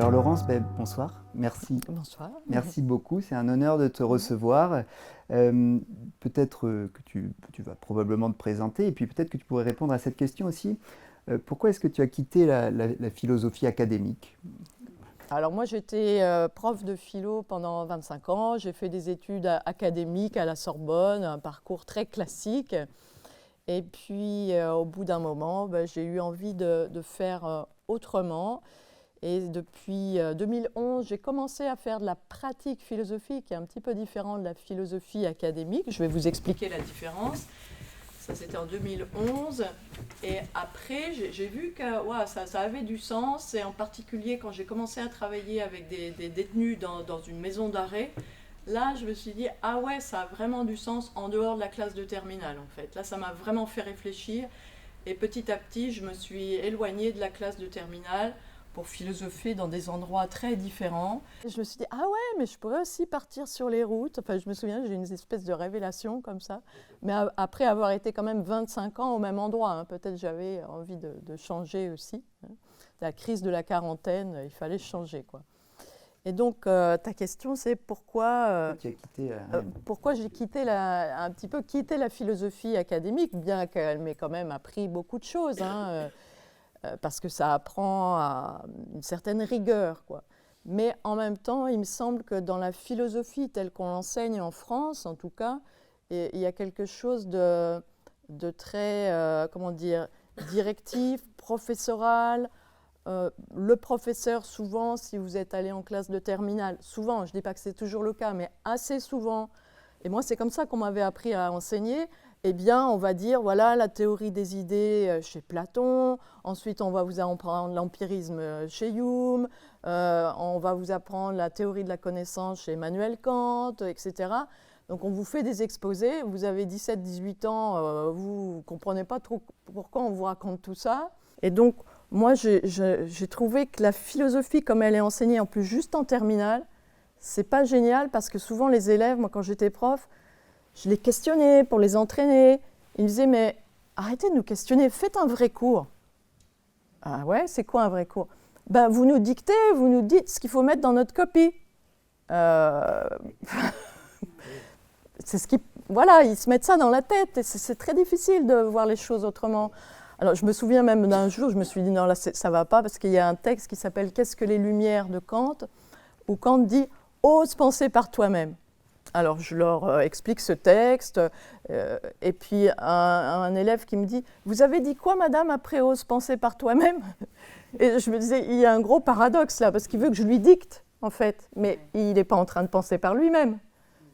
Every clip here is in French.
Alors Laurence, bonsoir, merci. Bonsoir. Merci beaucoup, c'est un honneur de te recevoir. Peut-être que tu vas probablement te présenter et puis peut-être que tu pourrais répondre à cette question aussi. Pourquoi est-ce que tu as quitté la philosophie académique? Alors moi j'étais prof de philo pendant 25 ans, j'ai fait des études académiques à la Sorbonne, un parcours très classique. Et puis au bout d'un moment, j'ai eu envie de faire autrement. Et depuis 2011, j'ai commencé à faire de la pratique philosophique, qui est un petit peu différent de la philosophie académique. Je vais vous expliquer la différence. Ça, c'était en 2011. Et après, j'ai vu que ça avait du sens. Et en particulier, quand j'ai commencé à travailler avec des détenus dans une maison d'arrêt, là, je me suis dit, ah ouais, ça a vraiment du sens en dehors de la classe de terminale, en fait. Là, ça m'a vraiment fait réfléchir. Et petit à petit, je me suis éloignée de la classe de terminale pour philosopher dans des endroits très différents. Et je me suis dit, ah ouais, mais je pourrais aussi partir sur les routes. Enfin, je me souviens, j'ai eu une espèce de révélation comme ça. Mais après avoir été quand même 25 ans au même endroit, peut-être j'avais envie de changer aussi. La crise de la quarantaine, il fallait changer, quoi. Et donc, ta question, c'est pourquoi j'ai quitté un petit peu quitté la philosophie académique, bien qu'elle m'ait quand même appris beaucoup de choses, parce que ça apprend à une certaine rigueur, quoi. Mais en même temps, il me semble que dans la philosophie telle qu'on l'enseigne en France, en tout cas, il y a quelque chose de très, comment dire, directif, professoral. Le professeur, souvent, si vous êtes allé en classe de terminale, souvent, je ne dis pas que c'est toujours le cas, mais assez souvent, et moi c'est comme ça qu'on m'avait appris à enseigner, eh bien on va dire, voilà la théorie des idées chez Platon, ensuite on va vous apprendre l'empirisme chez Hume, on va vous apprendre la théorie de la connaissance chez Emmanuel Kant, etc. Donc on vous fait des exposés, vous avez 17-18 ans, vous ne comprenez pas trop pourquoi on vous raconte tout ça, et donc moi, j'ai trouvé que la philosophie, comme elle est enseignée en plus juste en terminale, c'est pas génial parce que souvent les élèves, moi quand j'étais prof, je les questionnais pour les entraîner. Ils me disaient, mais arrêtez de nous questionner, faites un vrai cours. Ah ouais, c'est quoi un vrai cours? Vous nous dictez, vous nous dites ce qu'il faut mettre dans notre copie. C'est ce qui, voilà, ils se mettent ça dans la tête et c'est très difficile de voir les choses autrement. Alors, je me souviens même d'un jour, je me suis dit, non, là, ça ne va pas, parce qu'il y a un texte qui s'appelle « Qu'est-ce que les Lumières ?» de Kant, où Kant dit « Ose penser par toi-même ». Alors, je leur explique ce texte, et puis un élève qui me dit « Vous avez dit quoi, madame, après « Ose penser par toi-même » Et je me disais, il y a un gros paradoxe là, parce qu'il veut que je lui dicte, en fait, mais il n'est pas en train de penser par lui-même.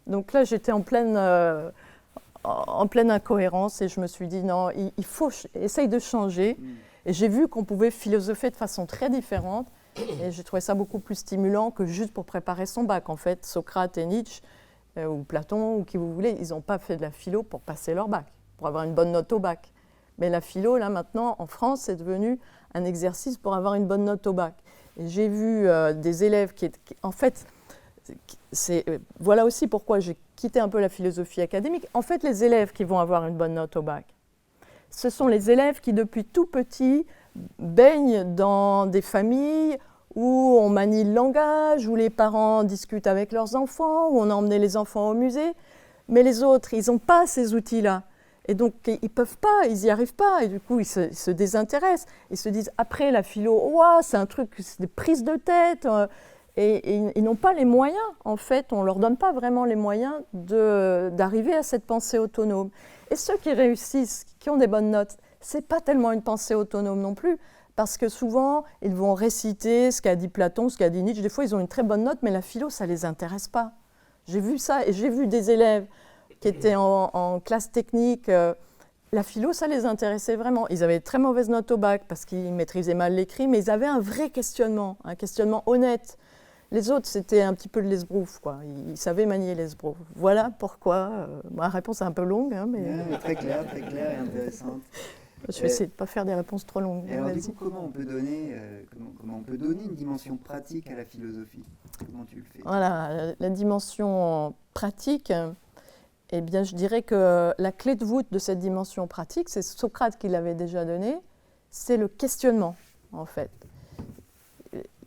Donc là, j'étais en pleine incohérence et je me suis dit non, il faut essayer de changer. Et j'ai vu qu'on pouvait philosopher de façon très différente et j'ai trouvé ça beaucoup plus stimulant que juste pour préparer son bac. En fait, Socrate et Nietzsche ou Platon ou qui vous voulez, ils n'ont pas fait de la philo pour passer leur bac, pour avoir une bonne note au bac. Mais la philo, là maintenant, en France, c'est devenu un exercice pour avoir une bonne note au bac. Et j'ai vu des élèves en fait, voilà aussi pourquoi j'ai quitté un peu la philosophie académique. En fait, les élèves qui vont avoir une bonne note au bac, ce sont les élèves qui, depuis tout petit, baignent dans des familles où on manie le langage, où les parents discutent avec leurs enfants, où on a emmené les enfants au musée. Mais les autres, ils n'ont pas ces outils-là. Et donc, ils ne peuvent pas, ils n'y arrivent pas. Et du coup, ils se désintéressent. Ils se disent, après la philo, ouah, c'est un truc, c'est des prises de tête. Et ils n'ont pas les moyens, en fait, on ne leur donne pas vraiment les moyens d'arriver à cette pensée autonome. Et ceux qui réussissent, qui ont des bonnes notes, ce n'est pas tellement une pensée autonome non plus, parce que souvent, ils vont réciter ce qu'a dit Platon, ce qu'a dit Nietzsche. Des fois, ils ont une très bonne note, mais la philo, ça ne les intéresse pas. J'ai vu ça, et j'ai vu des élèves qui étaient en classe technique, la philo, ça les intéressait vraiment. Ils avaient de très mauvaises notes au bac, parce qu'ils maîtrisaient mal l'écrit, mais ils avaient un vrai questionnement, un questionnement honnête. Les autres, c'était un petit peu de l'esbrouf, quoi. Ils savaient manier l'esbrouf. Voilà pourquoi. Ma réponse est un peu longue, mais... Très claire et intéressante. Je vais essayer de ne pas faire des réponses trop longues. Et alors, du coup, comment on peut donner une dimension pratique à la philosophie? Comment tu le fais? Voilà, la dimension pratique, eh bien, je dirais que la clé de voûte de cette dimension pratique, c'est Socrate qui l'avait déjà donnée, c'est le questionnement, en fait.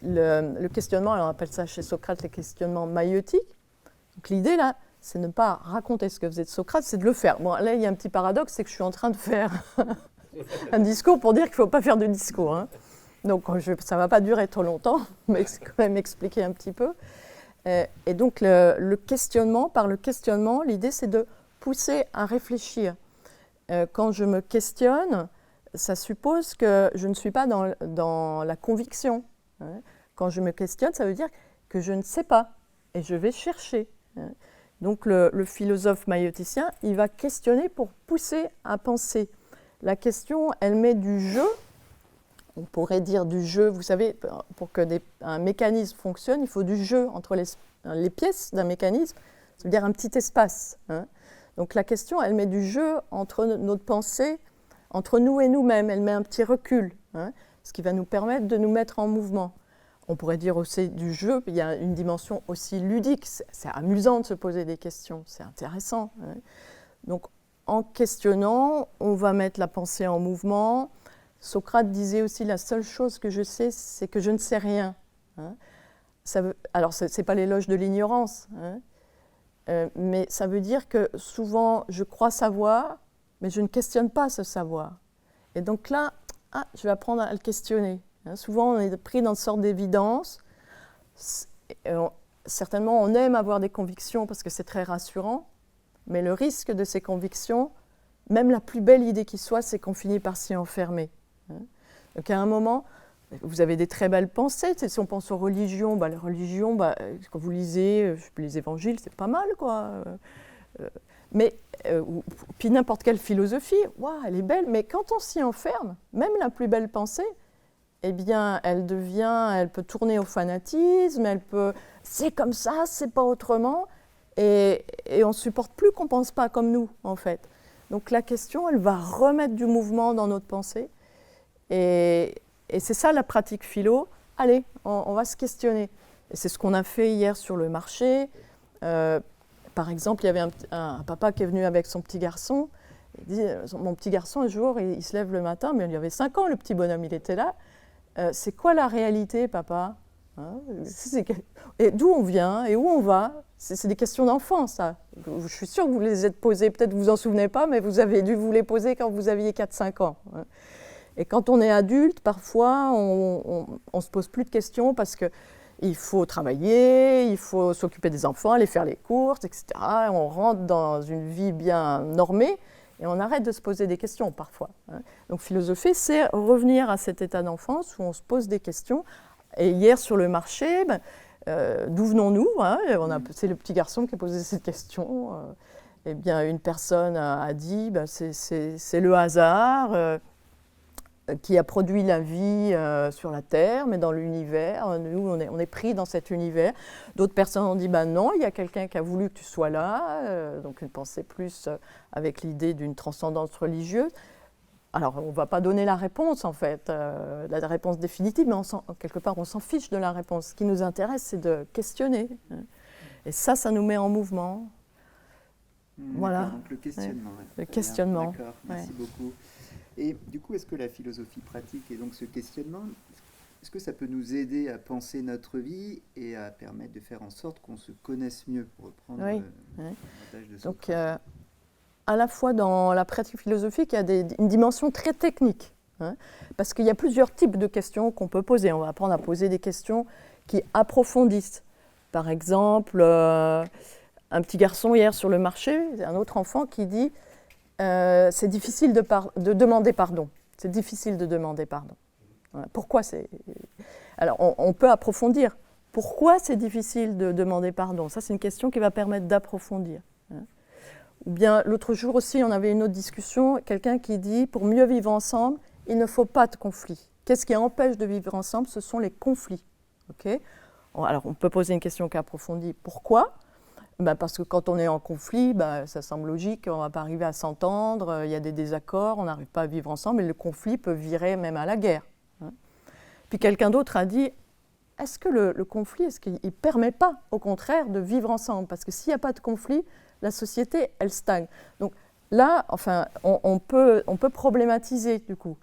le questionnement, alors on appelle ça chez Socrate les questionnements maïeutiques. Donc l'idée là, c'est ne pas raconter ce que faisait Socrate, c'est de le faire. Bon, là il y a un petit paradoxe, c'est que je suis en train de faire un discours pour dire qu'il ne faut pas faire de discours. Hein. Donc ça ne va pas durer trop longtemps, mais c'est quand même expliquer un petit peu. Et donc le questionnement, par le questionnement, l'idée c'est de pousser à réfléchir. Quand je me questionne, ça suppose que je ne suis pas dans la conviction. Hein. Quand je me questionne, ça veut dire que je ne sais pas et je vais chercher. Hein. Donc le philosophe maïeuticien, il va questionner pour pousser à penser. La question, elle met du jeu, on pourrait dire du jeu, vous savez, pour qu'un mécanisme fonctionne, il faut du jeu entre les pièces d'un mécanisme, ça veut dire un petit espace. Hein. Donc la question, elle met du jeu entre notre pensée, entre nous et nous-mêmes, elle met un petit recul, hein, ce qui va nous permettre de nous mettre en mouvement. On pourrait dire aussi du jeu, il y a une dimension aussi ludique, c'est amusant de se poser des questions, c'est intéressant. Hein. Donc en questionnant, on va mettre la pensée en mouvement. Socrate disait aussi, la seule chose que je sais, c'est que je ne sais rien. Hein. Alors ce n'est pas l'éloge de l'ignorance, hein, mais ça veut dire que souvent je crois savoir, mais je ne questionne pas ce savoir. Et donc là, je vais apprendre à le questionner. Hein, souvent, on est pris dans une sorte d'évidence. Certainement, on aime avoir des convictions parce que c'est très rassurant, mais le risque de ces convictions, même la plus belle idée qui soit, c'est qu'on finit par s'y enfermer. Hein. Donc à un moment, vous avez des très belles pensées. Si on pense aux religions, les religions, quand vous lisez les évangiles, c'est pas mal, quoi. Puis n'importe quelle philosophie, elle est belle, mais quand on s'y enferme, même la plus belle pensée, eh bien, elle peut tourner au fanatisme, c'est comme ça, c'est pas autrement, et on ne supporte plus qu'on ne pense pas comme nous, en fait. Donc la question, elle va remettre du mouvement dans notre pensée, et c'est ça la pratique philo. Allez, on va se questionner. Et c'est ce qu'on a fait hier sur le marché. Par exemple, il y avait un papa qui est venu avec son petit garçon. Il dit, mon petit garçon, un jour, il se lève le matin, mais il avait 5 ans, le petit bonhomme, il était là. C'est quoi la réalité, papa, hein? Et d'où on vient et où on va? C'est des questions d'enfant, ça. Je suis sûre que vous les êtes posées, peut-être vous vous en souvenez pas, mais vous avez dû vous les poser quand vous aviez 4-5 ans. Hein. Et quand on est adulte, parfois, on ne se pose plus de questions parce qu'il faut travailler, il faut s'occuper des enfants, aller faire les courses, etc. On rentre dans une vie bien normée et on arrête de se poser des questions parfois. Hein. Donc philosopher, c'est revenir à cet état d'enfance où on se pose des questions. Et hier sur le marché, d'où venons-nous, hein? C'est le petit garçon qui a posé cette question. Eh bien, une personne a dit, c'est le hasard. Qui a produit la vie sur la Terre, mais dans l'univers. Nous, on est pris dans cet univers. D'autres personnes ont dit, non, il y a quelqu'un qui a voulu que tu sois là. Donc une pensée plus avec l'idée d'une transcendance religieuse. Alors, on ne va pas donner la réponse, en fait, la réponse définitive, mais quelque part, on s'en fiche de la réponse. Ce qui nous intéresse, c'est de questionner. Et ça nous met en mouvement. Voilà. Donc le questionnement. Ouais. Le questionnement. D'accord, merci beaucoup. Et du coup, est-ce que la philosophie pratique et donc ce questionnement, est-ce que ça peut nous aider à penser notre vie et à permettre de faire en sorte qu'on se connaisse mieux, pour reprendre l'avantage de Socrate? Donc, à la fois dans la pratique philosophique, il y a une dimension très technique, hein, parce qu'il y a plusieurs types de questions qu'on peut poser. On va apprendre à poser des questions qui approfondissent. Par exemple, un petit garçon hier sur le marché, un autre enfant qui dit c'est difficile de demander pardon. C'est difficile de demander pardon. Voilà. Pourquoi c'est... Alors, on peut approfondir. Pourquoi c'est difficile de demander pardon? Ça, c'est une question qui va permettre d'approfondir. Hein. Ou bien, l'autre jour aussi, on avait une autre discussion, quelqu'un qui dit, pour mieux vivre ensemble, il ne faut pas de conflits. Qu'est-ce qui empêche de vivre ensemble? Ce sont les conflits. Okay? Alors, on peut poser une question qui approfondit. Pourquoi? Parce que quand on est en conflit, ça semble logique, on ne va pas arriver à s'entendre, il y a des désaccords, on n'arrive pas à vivre ensemble, et le conflit peut virer même à la guerre. Hein. Puis quelqu'un d'autre a dit, est-ce que le conflit, est-ce qu'il ne permet pas, au contraire, de vivre ensemble? Parce que s'il n'y a pas de conflit, la société, elle stagne. Donc là, on peut problématiser, du coup.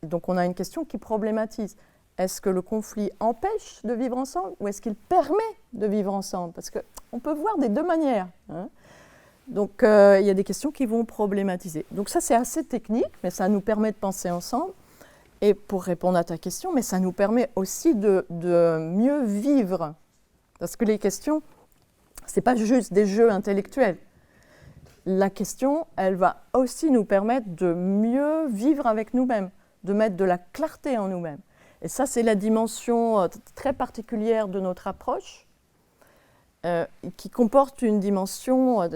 Donc on a une question qui problématise. Est-ce que le conflit empêche de vivre ensemble ou est-ce qu'il permet de vivre ensemble? Parce qu'on peut voir des deux manières. Hein. Donc, il y a des questions qui vont problématiser. Donc ça, c'est assez technique, mais ça nous permet de penser ensemble. Et pour répondre à ta question, mais ça nous permet aussi de mieux vivre. Parce que les questions, ce n'est pas juste des jeux intellectuels. La question, elle va aussi nous permettre de mieux vivre avec nous-mêmes, de mettre de la clarté en nous-mêmes. Et ça, c'est la dimension très particulière de notre approche, qui comporte une dimension,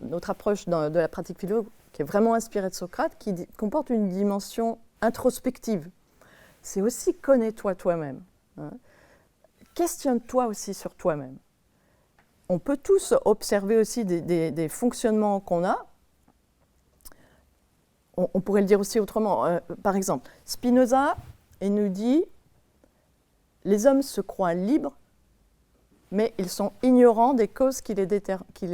notre approche de la pratique philo, qui est vraiment inspirée de Socrate, qui comporte une dimension introspective. C'est aussi connais-toi toi-même. Hein. Questionne-toi aussi sur toi-même. On peut tous observer aussi des fonctionnements qu'on a. On pourrait le dire aussi autrement. Par exemple, Spinoza, il nous dit « Les hommes se croient libres, mais ils sont ignorants des causes qui les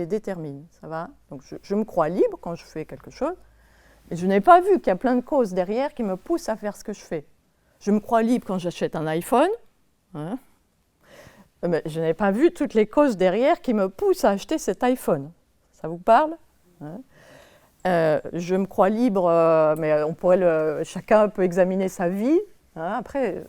déterminent. » Ça va? Donc je me crois libre quand je fais quelque chose, mais je n'ai pas vu qu'il y a plein de causes derrière qui me poussent à faire ce que je fais. Je me crois libre quand j'achète un iPhone, hein, mais je n'ai pas vu toutes les causes derrière qui me poussent à acheter cet iPhone. Ça vous parle? Hein? Je me crois libre, mais chacun peut examiner sa vie, hein, après,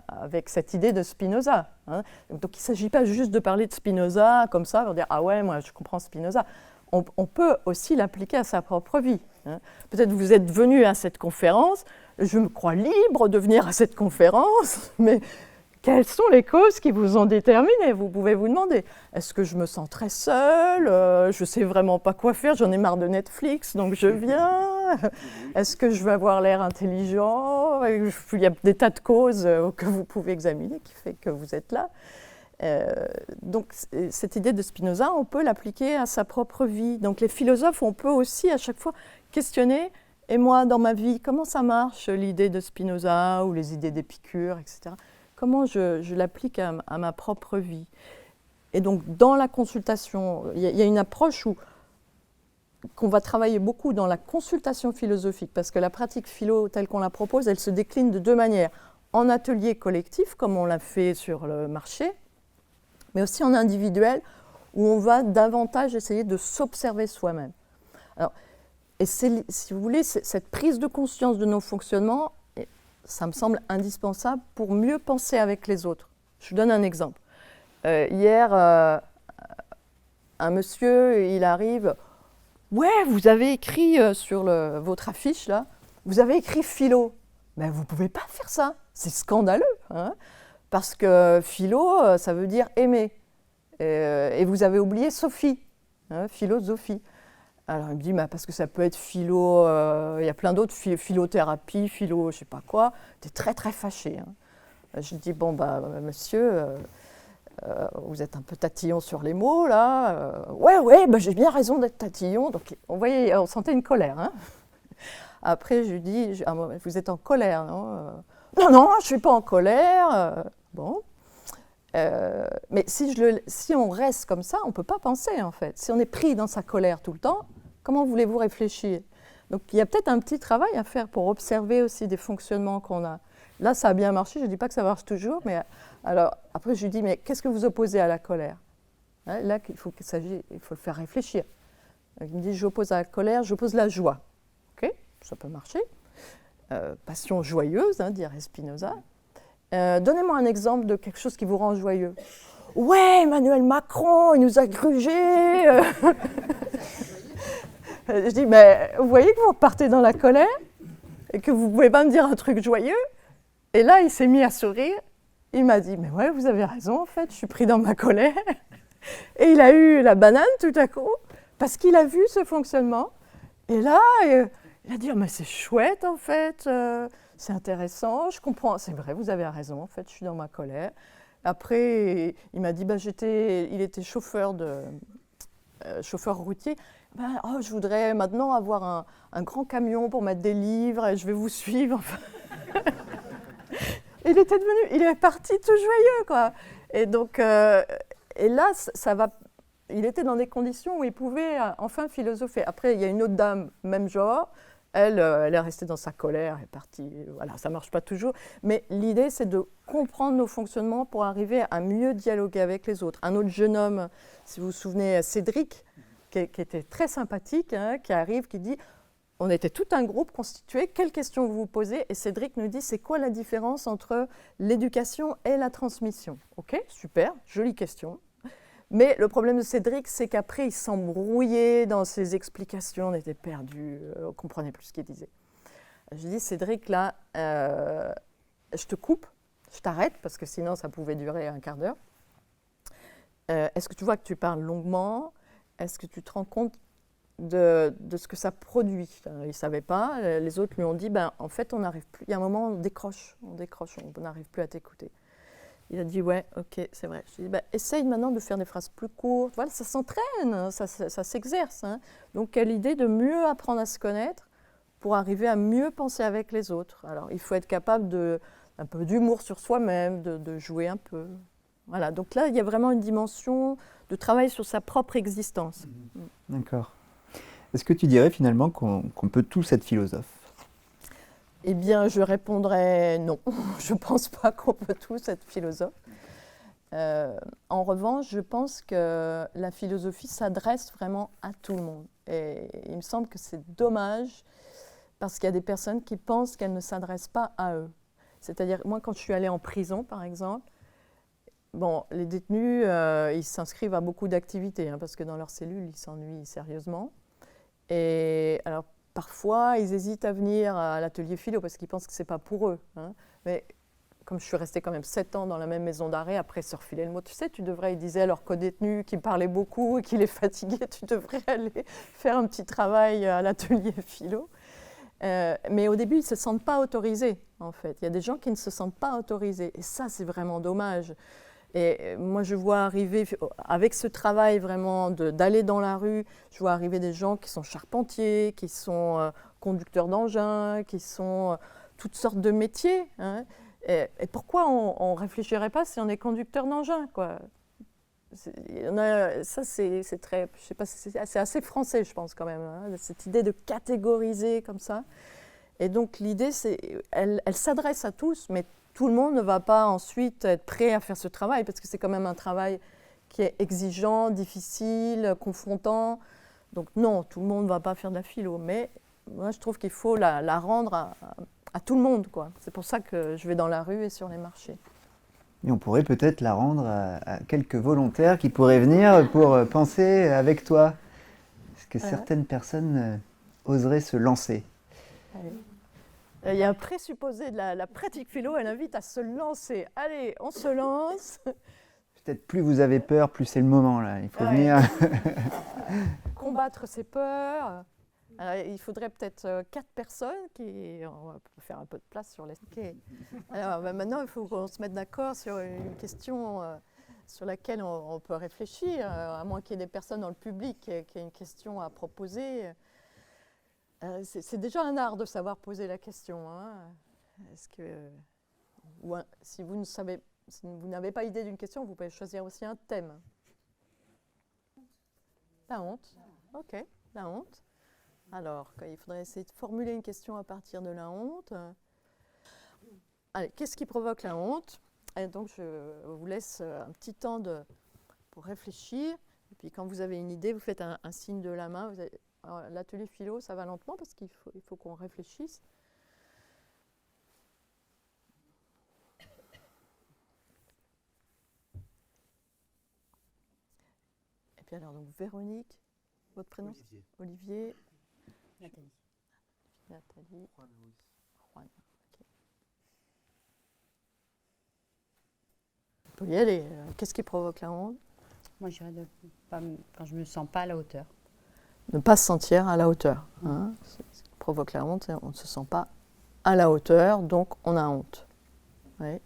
avec cette idée de Spinoza. Hein. Donc il ne s'agit pas juste de parler de Spinoza comme ça, pour dire « Ah ouais, moi je comprends Spinoza ». On peut aussi l'appliquer à sa propre vie. Hein. Peut-être vous êtes venu à cette conférence, je me crois libre de venir à cette conférence, mais quelles sont les causes qui vous ont déterminé? Vous pouvez vous demander. Est-ce que je me sens très seule? Je ne sais vraiment pas quoi faire, j'en ai marre de Netflix, donc je viens. Est-ce que je veux avoir l'air intelligent? Il y a des tas de causes que vous pouvez examiner qui fait que vous êtes là. Donc cette idée de Spinoza, on peut l'appliquer à sa propre vie. Donc les philosophes, on peut aussi à chaque fois questionner, et moi dans ma vie, comment ça marche l'idée de Spinoza ou les idées d'Épicure, etc. Comment je l'applique à ma propre vie. Et donc dans la consultation, il y a une approche qu'on va travailler beaucoup dans la consultation philosophique, parce que la pratique philo telle qu'on la propose, elle se décline de deux manières. En atelier collectif, comme on l'a fait sur le marché, mais aussi en individuel, où on va davantage essayer de s'observer soi-même. Alors, et si vous voulez, cette prise de conscience de nos fonctionnements, ça me semble indispensable pour mieux penser avec les autres. Je vous donne un exemple. Hier, un monsieur, il arrive, « Ouais, vous avez écrit sur votre affiche, là, vous avez écrit philo. » Mais vous ne pouvez pas faire ça, c'est scandaleux, hein, parce que philo, ça veut dire aimer. Et vous avez oublié Sophie, hein, philosophie. Alors il me dit, bah, parce que ça peut être philo, il y a plein d'autres, philothérapie, philo, je ne sais pas quoi. J'étais très très fâchée. Hein. Je lui dis, bon, bah, monsieur, vous êtes un peu tatillon sur les mots, là. Ouais, bah, j'ai bien raison d'être tatillon. Donc on sentait une colère. Hein. Après, je lui dis, vous êtes en colère, non? Non, je ne suis pas en colère. Bon. Mais si on reste comme ça, on ne peut pas penser, en fait. Si on est pris dans sa colère tout le temps, comment voulez-vous réfléchir? Donc, il y a peut-être un petit travail à faire pour observer aussi des fonctionnements qu'on a. Là, ça a bien marché. Je ne dis pas que ça marche toujours, mais alors, après, je lui dis, mais qu'est-ce que vous opposez à la colère? Là, il faut le faire réfléchir. Il me dit, j'oppose à la colère, j'oppose la joie. OK, ça peut marcher. Passion joyeuse, hein, dirait Spinoza. Donnez-moi un exemple de quelque chose qui vous rend joyeux. Ouais, Emmanuel Macron, il nous a grugés. Je dis, mais vous voyez que vous repartez dans la colère et que vous ne pouvez pas me dire un truc joyeux. Et là, il s'est mis à sourire. Il m'a dit, mais ouais, vous avez raison, en fait, je suis pris dans ma colère. Et il a eu la banane tout à coup, parce qu'il a vu ce fonctionnement. Et là, il a dit, mais c'est chouette, en fait. C'est intéressant, je comprends. C'est vrai, vous avez raison, en fait, je suis dans ma colère. Après, il m'a dit, il était chauffeur routier. Je voudrais maintenant avoir un grand camion pour mettre des livres et je vais vous suivre. Il est parti tout joyeux, quoi. Et donc, et là, il était dans des conditions où il pouvait enfin philosopher. Après, il y a une autre dame, même genre. Elle est restée dans sa colère, elle est partie. Voilà, ça ne marche pas toujours. Mais l'idée, c'est de comprendre nos fonctionnements pour arriver à mieux dialoguer avec les autres. Un autre jeune homme, si vous vous souvenez, Cédric, qui était très sympathique, hein, qui arrive, qui dit « On était tout un groupe constitué, quelles questions vous vous posez ?» Et Cédric nous dit « C'est quoi la différence entre l'éducation et la transmission ?» Ok, super, jolie question. Mais le problème de Cédric, c'est qu'après, il s'embrouillait dans ses explications, on était perdus, on ne comprenait plus ce qu'il disait. Je dis, Cédric, là, je te coupe, je t'arrête, parce que sinon, ça pouvait durer un quart d'heure. Est-ce que tu vois que tu parles longuement? Est-ce que tu te rends compte de ce que ça produit? Il ne savait pas, les autres lui ont dit, ben, en fait, on n'arrive plus. Il y a un moment, on décroche, on n'arrive plus à t'écouter. Il a dit, ouais, ok, c'est vrai. Je lui ai dit, bah, essaye maintenant de faire des phrases plus courtes. Voilà, ça s'entraîne, hein, ça s'exerce. Hein. Donc, quelle idée de mieux apprendre à se connaître pour arriver à mieux penser avec les autres. Alors, il faut être capable d'un peu d'humour sur soi-même, de jouer un peu. Voilà, donc là, il y a vraiment une dimension de travail sur sa propre existence. D'accord. Est-ce que tu dirais finalement qu'on peut tous être philosophe? Eh bien, je répondrais non. Je ne pense pas qu'on peut tous être philosophe. En revanche, je pense que la philosophie s'adresse vraiment à tout le monde. Et il me semble que c'est dommage parce qu'il y a des personnes qui pensent qu'elles ne s'adressent pas à eux. C'est-à-dire, moi, quand je suis allée en prison, par exemple, bon, les détenus, ils s'inscrivent à beaucoup d'activités, hein, parce que dans leur cellule, ils s'ennuient sérieusement. Et alors, parfois, ils hésitent à venir à l'atelier philo parce qu'ils pensent que ce n'est pas pour eux. Hein. Mais comme je suis restée quand même 7 ans dans la même maison d'arrêt, après se refiler le mot, tu sais, tu devrais, ils disaient à leur co-détenu qui parlait beaucoup et qui les fatiguait, tu devrais aller faire un petit travail à l'atelier philo. Mais au début, ils ne se sentent pas autorisés, en fait. Il y a des gens qui ne se sentent pas autorisés. Et ça, c'est vraiment dommage. Et moi, je vois arriver, avec ce travail vraiment d'aller dans la rue, je vois arriver des gens qui sont charpentiers, qui sont conducteurs d'engins, qui sont toutes sortes de métiers. Hein. Et pourquoi on ne réfléchirait pas si on est conducteur d'engin, quoi? Ça, c'est très, je sais pas, c'est assez français, je pense, quand même, hein, cette idée de catégoriser comme ça. Et donc, l'idée, elle s'adresse à tous, mais tout le monde ne va pas ensuite être prêt à faire ce travail, parce que c'est quand même un travail qui est exigeant, difficile, confrontant. Donc non, tout le monde ne va pas faire de la philo, mais moi je trouve qu'il faut la rendre à tout le monde, quoi. C'est pour ça que je vais dans la rue et sur les marchés. Et on pourrait peut-être la rendre à quelques volontaires qui pourraient venir pour penser avec toi. Est-ce que certaines personnes oseraient se lancer? Il y a un présupposé de la pratique philo, elle invite à se lancer. Allez, on se lance. Peut-être plus vous avez peur, plus c'est le moment, là. Il faut venir. Combattre ses peurs. Alors, il faudrait peut-être 4 personnes on va faire un peu de place sur les quais. Alors maintenant, il faut qu'on se mette d'accord sur une question sur laquelle on peut réfléchir, à moins qu'il y ait des personnes dans le public qui aient une question à proposer. C'est déjà un art de savoir poser la question. Hein. Si vous n'avez pas idée d'une question, vous pouvez choisir aussi un thème. La honte. Ok, la honte. Alors, il faudrait essayer de formuler une question à partir de la honte. Allez, qu'est-ce qui provoque la honte? Et donc, je vous laisse un petit temps pour réfléchir. Et puis, quand vous avez une idée, vous faites un signe de la main. L'atelier philo, ça va lentement parce qu'il faut qu'on réfléchisse. Et puis alors, donc, Véronique, votre prénom? Olivier. Nathalie. Juan. Okay. On peut y aller. Qu'est-ce qui provoque la honte? Moi, je dirais quand je ne me sens pas à la hauteur. Ne pas se sentir à la hauteur. Hein. Ce qui provoque la honte, on ne se sent pas à la hauteur, donc on a honte. Oui,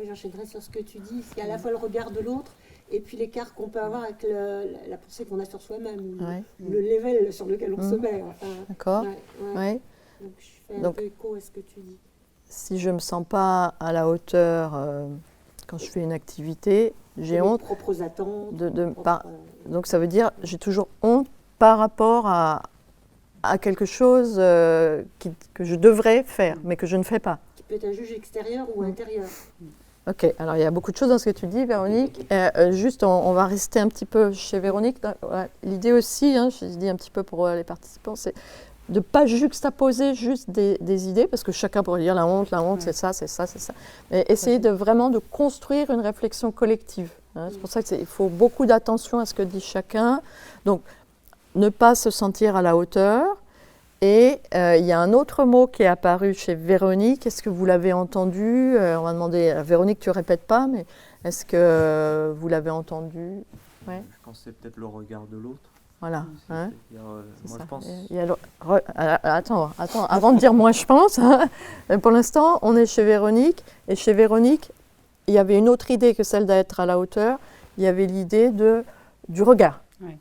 j'enchaînerai sur ce que tu dis. Il y a à la fois le regard de l'autre et puis l'écart qu'on peut avoir avec la pensée qu'on a sur soi-même, le level sur lequel on se met. Enfin, d'accord. Ouais. Donc je fais un peu écho à ce que tu dis. Si je ne me sens pas à la hauteur quand je fais une activité, j'ai honte. Mes propres attentes. Donc ça veut dire j'ai toujours honte par rapport à à quelque chose que je devrais faire, mais que je ne fais pas. Qui peut être un juge extérieur ou intérieur. Ok, alors il y a beaucoup de choses dans ce que tu dis, Véronique. Juste, on va rester un petit peu chez Véronique. L'idée aussi, je dis un petit peu pour les participants, c'est de ne pas juxtaposer juste des idées, parce que chacun pourrait dire la honte, c'est ça, c'est ça, c'est ça. Mais essayer vraiment de construire une réflexion collective. C'est pour ça qu'il faut beaucoup d'attention à ce que dit chacun. Donc, ne pas se sentir à la hauteur. Et il y a un autre mot qui est apparu chez Véronique. Est-ce que vous l'avez entendu? On va demander à Véronique, tu ne répètes pas, mais est-ce que vous l'avez entendu? Ouais. Je pense que c'est peut-être le regard de l'autre. Voilà. Moi, je pense... Attends, avant de dire moi je pense, pour l'instant, on est chez Véronique. Et chez Véronique, il y avait une autre idée que celle d'être à la hauteur. Il y avait l'idée du regard. Oui,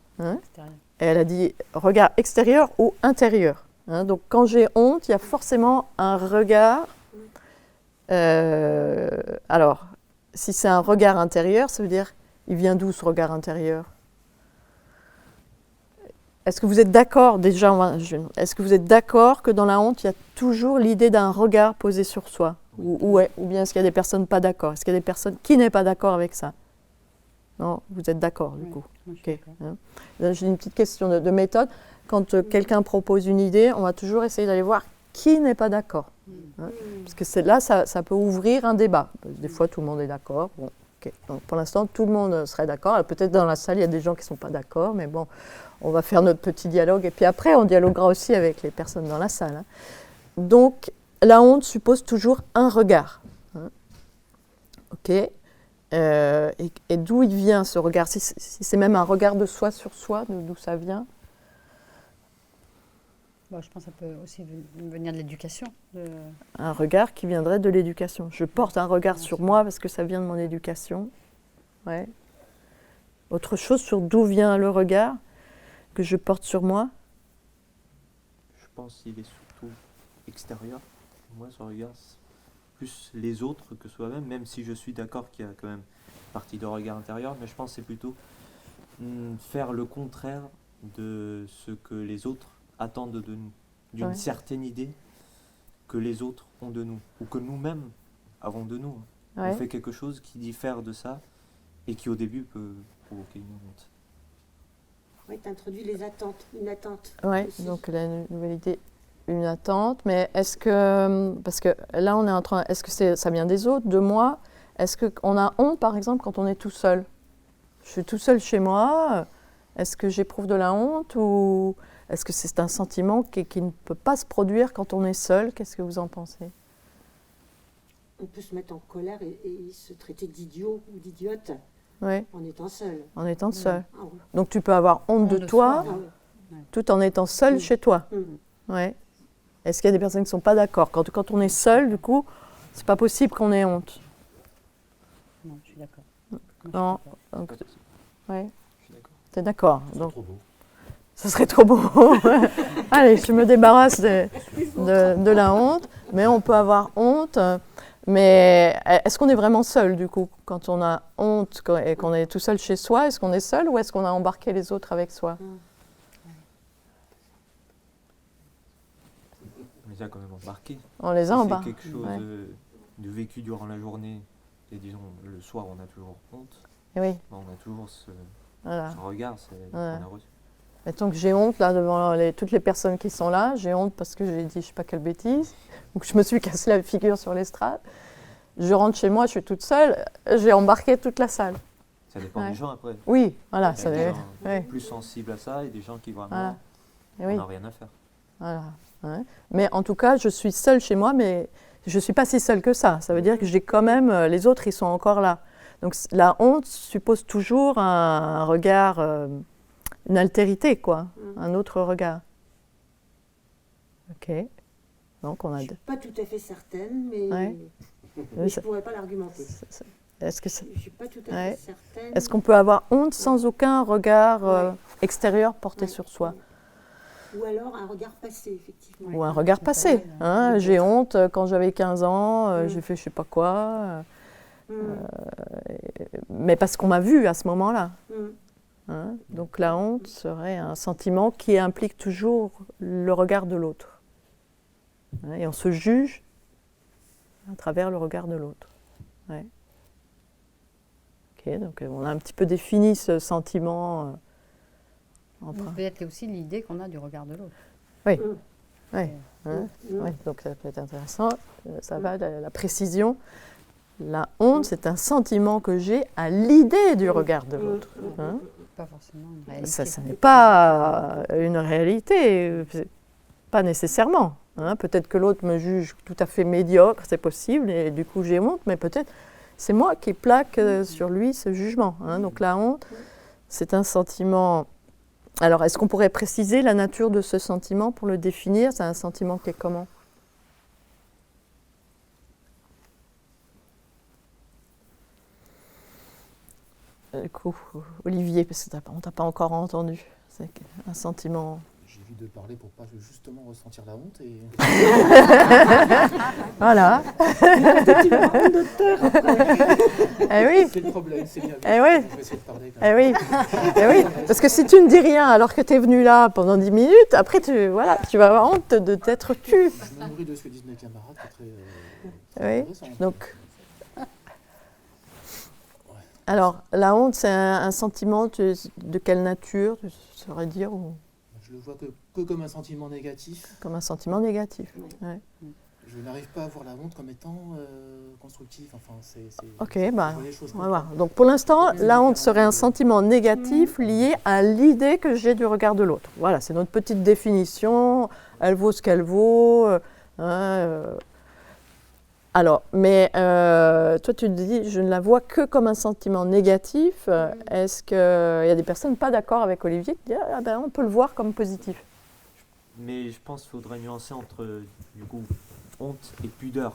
et elle a dit regard extérieur ou intérieur. Donc quand j'ai honte, il y a forcément un regard. Alors, si c'est un regard intérieur, ça veut dire, il vient d'où ce regard intérieur? Est-ce que vous êtes d'accord, déjà, est-ce que vous êtes d'accord que dans la honte, il y a toujours l'idée d'un regard posé sur soi? Ou bien est-ce qu'il y a des personnes pas d'accord? Est-ce qu'il y a des personnes qui n'est pas d'accord avec ça? Non, vous êtes d'accord du coup. Okay. J'ai une petite question de méthode. Quand quelqu'un propose une idée, on va toujours essayer d'aller voir qui n'est pas d'accord. Parce que là, ça peut ouvrir un débat. Des fois, tout le monde est d'accord. Bon, okay. Donc, pour l'instant, tout le monde serait d'accord. Peut-être dans la salle, il y a des gens qui ne sont pas d'accord, mais bon, on va faire notre petit dialogue. Et puis après, on dialoguera aussi avec les personnes dans la salle. Donc, la honte suppose toujours un regard. OK. Et d'où il vient ce regard? Si c'est même un regard de soi sur soi, d'où ça vient? Bon, je pense que ça peut aussi venir de l'éducation. Un regard qui viendrait de l'éducation. Je porte un regard sur moi parce que ça vient de mon éducation. Ouais. Autre chose sur d'où vient le regard que je porte sur moi? Je pense qu'il est surtout extérieur. Moi, ce regard, c'est plus les autres que soi-même, même si je suis d'accord qu'il y a quand même une partie de regard intérieur, mais je pense que c'est plutôt faire le contraire de ce que les autres attendent de nous, d'une certaine idée que les autres ont de nous, ou que nous-mêmes avons de nous. On fait quelque chose qui diffère de ça, et qui au début peut provoquer une honte. Oui, tu introduis les attentes, une attente. Oui, donc la nouvelle idée, une attente, mais est-ce que, parce que là on est en train, est-ce que ça vient des autres, de moi? Est-ce qu'on a honte par exemple quand on est tout seul? Je suis tout seul chez moi, est-ce que j'éprouve de la honte ou est-ce que c'est un sentiment qui ne peut pas se produire quand on est seul? Qu'est-ce que vous en pensez? On peut se mettre en colère et se traiter d'idiot ou d'idiote en étant seul. En étant seul. Donc tu peux avoir honte de toi tout en étant seul chez toi. Ouais. Est-ce qu'il y a des personnes qui ne sont pas d'accord? Quand on est seul, du coup, c'est pas possible qu'on ait honte. Non, je suis d'accord. Non, donc, ouais. Je suis d'accord. T'es d'accord. C'est trop beau. Ce serait trop beau. Allez, je me débarrasse de la honte, mais on peut avoir honte. Mais est-ce qu'on est vraiment seul, du coup, quand on a honte et qu'on est tout seul chez soi? Est-ce qu'on est seul ou est-ce qu'on a embarqué les autres avec soi? On les a quand même embarqués. On les a embarqués. C'est quelque chose de vécu durant la journée, et disons, le soir, on a toujours honte. Et oui. On a toujours ce regard qu'on a reçu. Mettons que j'ai honte là devant toutes les personnes qui sont là, j'ai honte parce que j'ai dit je sais pas quelle bêtise, ou que je me suis cassé la figure sur l'estrade. Je rentre chez moi, je suis toute seule, j'ai embarqué toute la salle. Ça dépend des gens après. Oui, voilà. Il y a des gens plus sensibles à ça et des gens qui vraiment n'ont rien à faire. Voilà. Ouais. Mais en tout cas, je suis seule chez moi, mais je ne suis pas si seule que ça. Ça veut dire que j'ai quand même, les autres, ils sont encore là. Donc la honte suppose toujours un regard, une altérité, quoi, un autre regard. Ok. Donc on a. Je ne suis pas tout à fait certaine, mais je ne pourrais pas l'argumenter. Est-ce que je ne suis pas tout à fait certaine. Est-ce qu'on peut avoir honte sans aucun regard extérieur porté sur soi? Ou alors un regard passé, effectivement. Ou un regard passé. J'ai honte, quand j'avais 15 ans, j'ai fait je ne sais pas quoi. Mais parce qu'on m'a vu à ce moment-là. hein. Donc la honte serait un sentiment qui implique toujours le regard de l'autre. Hein, et on se juge à travers le regard de l'autre. Ouais. Ok, donc on a un petit peu défini ce sentiment. Peut-être aussi l'idée qu'on a du regard de l'autre. Oui. Oui. Hein, oui. Donc ça peut être intéressant. Ça va, la précision. La honte, c'est un sentiment que j'ai à l'idée du regard de l'autre. Hein. Pas forcément une réalité. Ça n'est pas une réalité, pas nécessairement. Hein. Peut-être que l'autre me juge tout à fait médiocre, c'est possible, et du coup j'ai honte, mais peut-être c'est moi qui plaque sur lui ce jugement. Hein. Donc la honte, c'est un sentiment... Alors, est-ce qu'on pourrait préciser la nature de ce sentiment pour le définir? C'est un sentiment qui est comment? Du coup, Olivier, parce qu'on ne t'a pas encore entendu. C'est un sentiment... J'évite de parler pour pas justement ressentir la honte et... Voilà. Tu vas prendre notre terre après. Eh oui. C'est le problème, c'est bien. Eh oui. Je vais essayer de parler quand Eh même. oui. Eh oui. Parce que si tu ne dis rien alors que tu es venu là pendant 10 minutes, après tu vas avoir honte de t'être tu. Je me nourris de ce que disent mes camarades, c'est très Oui. intéressant. Donc, alors, la honte, c'est un sentiment de quelle nature, tu saurais dire, ou Je le vois que comme un sentiment négatif. comme un sentiment négatif? Ouais. Je n'arrive pas à voir la honte comme étant constructive. Enfin, Ok, je bah, vois les choses on va comme voir. ça. Donc, pour l'instant, la honte serait un sentiment négatif lié à l'idée que j'ai du regard de l'autre. Voilà, c'est notre petite définition. Elle vaut ce qu'elle vaut. Alors, mais toi, tu te dis, je ne la vois que comme un sentiment négatif. Est-ce qu'il y a des personnes pas d'accord avec Olivier qui disent, ah ben, on peut le voir comme positif? Mais je pense qu'il faudrait nuancer entre, du coup, honte et pudeur,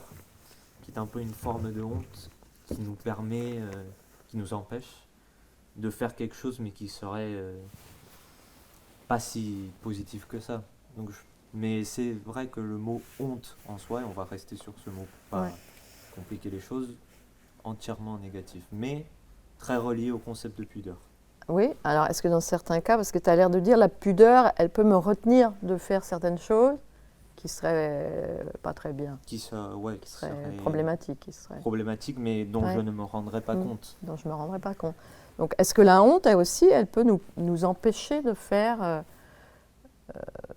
qui est un peu une forme de honte qui nous permet, qui nous empêche de faire quelque chose, mais qui serait pas si positif que ça. Donc, mais c'est vrai que le mot honte en soi, et on va rester sur ce mot pour pas compliquer les choses, entièrement négatif, mais très relié au concept de pudeur. Oui, alors est-ce que dans certains cas, parce que tu as l'air de dire la pudeur, elle peut me retenir de faire certaines choses qui seraient pas très bien, Qui serait problématiques, qui seraient problématique, mais dont je ne me rendrais pas compte. dont je ne me rendrais pas compte. Donc est-ce que la honte, elle aussi, elle peut nous empêcher de faire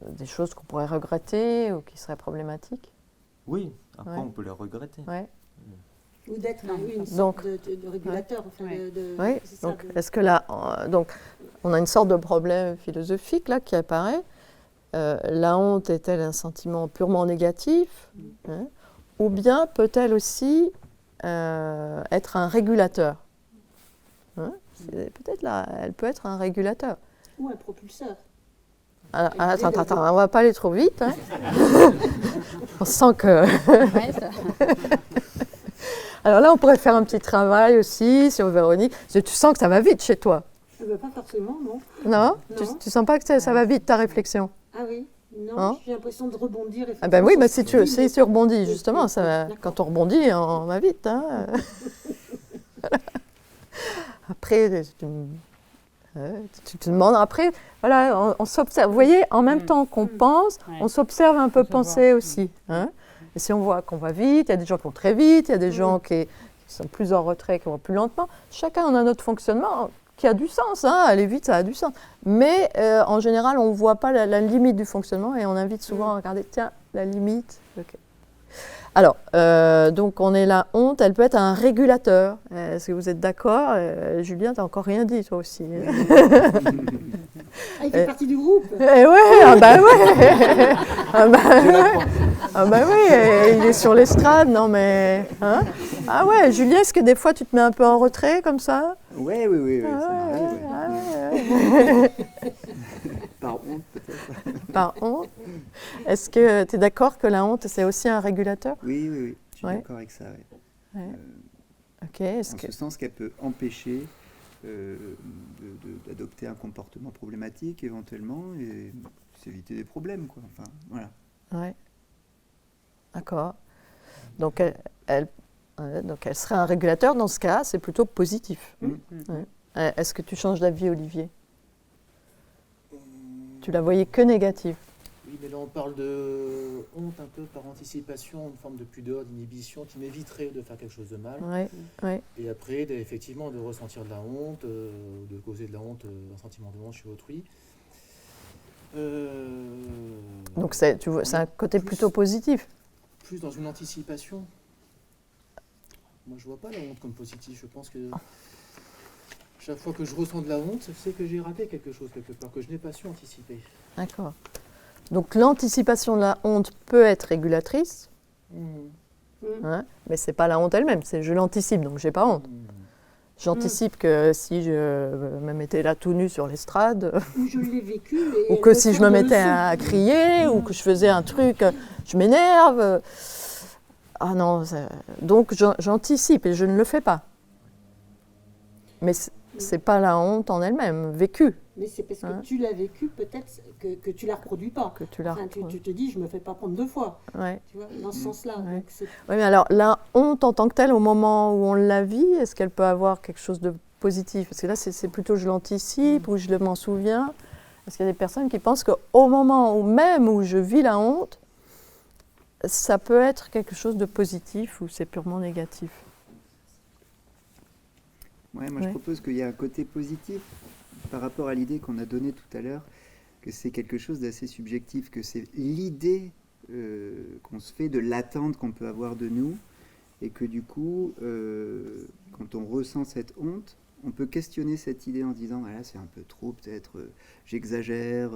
des choses qu'on pourrait regretter ou qui seraient problématiques? Oui, après on peut les regretter. Ouais. Ou d'être une Donc, sorte de régulateur. Enfin, oui, c'est ça, donc est-ce que là, donc on a une sorte de problème philosophique là qui apparaît. La honte est-elle un sentiment purement négatif, hein, ou bien peut-elle aussi être un régulateur, hein? Peut-être là, elle peut être un régulateur. Ou un propulseur. Attends, on ne va pas aller trop vite. Hein. On sent que... Ouais, ça. Alors là, on pourrait faire un petit travail aussi sur Véronique. Parce que tu sens que ça va vite chez toi. Pas forcément, non. Non, Non. Tu sens pas que ça va vite, ta réflexion? Ah oui, non, Hein? j'ai l'impression de rebondir. Ah ben oui, bah si tu si rebondis, justement, quand on rebondit, on va vite. Hein. Voilà. Après, tu te demandes, après, voilà, on s'observe. Vous voyez, en même temps qu'on pense, on s'observe un peu penser aussi. Hein. Et si on voit qu'on va vite, il y a des gens qui vont très vite, il y a des gens qui sont plus en retrait, qui vont plus lentement. Chacun on a notre fonctionnement qui a du sens. Hein. Aller vite, ça a du sens. Mais en général, on ne voit pas la limite du fonctionnement et on invite souvent à regarder, tiens, la limite. Okay. Alors, donc on est la honte, elle peut être un régulateur. Est-ce que vous êtes d'accord? Julien, tu n'as encore rien dit, toi aussi. Ah, il fait partie du groupe. Eh ouais, ah bah ouais. Ah bah oui, il est sur l'estrade, non mais... Hein? Ah ouais, Julien, est-ce que des fois tu te mets un peu en retrait comme ça? Oui, ça m'arrive. Ouais. Par honte peut-être. Par honte. Est-ce que tu es d'accord que la honte, c'est aussi un régulateur? Oui, je suis Ouais. d'accord avec ça. Ouais. Ok, En ce sens qu'elle peut empêcher d'adopter un comportement problématique éventuellement et s'éviter des problèmes, quoi. Enfin, voilà. Ouais. D'accord. Donc elle serait un régulateur. Dans ce cas, c'est plutôt positif. Ouais. Est-ce que tu changes d'avis, Olivier? Tu la voyais que négative. Oui, mais là on parle de honte un peu par anticipation, une forme de pudeur, d'inhibition qui m'éviterait de faire quelque chose de mal. Ouais, ouais. Et après, effectivement, de ressentir de la honte, de causer de la honte, un sentiment de honte chez autrui. Donc c'est un côté plutôt positif. Plus dans une anticipation. Moi, je vois pas la honte comme positif. Je pense que chaque fois que je ressens de la honte, c'est que j'ai raté quelque chose quelque part, que je n'ai pas su anticiper. D'accord. Donc l'anticipation de la honte peut être régulatrice, hein, mais c'est pas la honte elle-même, c'est je l'anticipe, donc j'ai pas honte. J'anticipe que si je me mettais là tout nu sur l'estrade, Je l'ai vécu. ou que si je me mettais à crier, ou que je faisais un truc, je m'énerve. Ah non, donc j'anticipe et je ne le fais pas. Mais c'est pas la honte en elle-même, vécue. Mais c'est parce que tu l'as vécu, peut-être que tu la reproduis pas. Que tu la enfin, tu te dis, je me fais pas prendre 2 fois. Ouais. Tu vois, dans ce sens-là. Ouais. Donc Oui, mais alors la honte en tant que telle, au moment où on la vit, est-ce qu'elle peut avoir quelque chose de positif? Parce que là, c'est plutôt je l'anticipe ou je m'en souviens. Parce qu'il y a des personnes qui pensent qu'au moment même où je vis la honte, ça peut être quelque chose de positif ou c'est purement négatif. Ouais, moi je propose qu'il y a un côté positif par rapport à l'idée qu'on a donnée tout à l'heure, que c'est quelque chose d'assez subjectif, que c'est l'idée qu'on se fait de l'attente qu'on peut avoir de nous, et que du coup, quand on ressent cette honte, on peut questionner cette idée en se disant, voilà, c'est un peu trop, peut-être j'exagère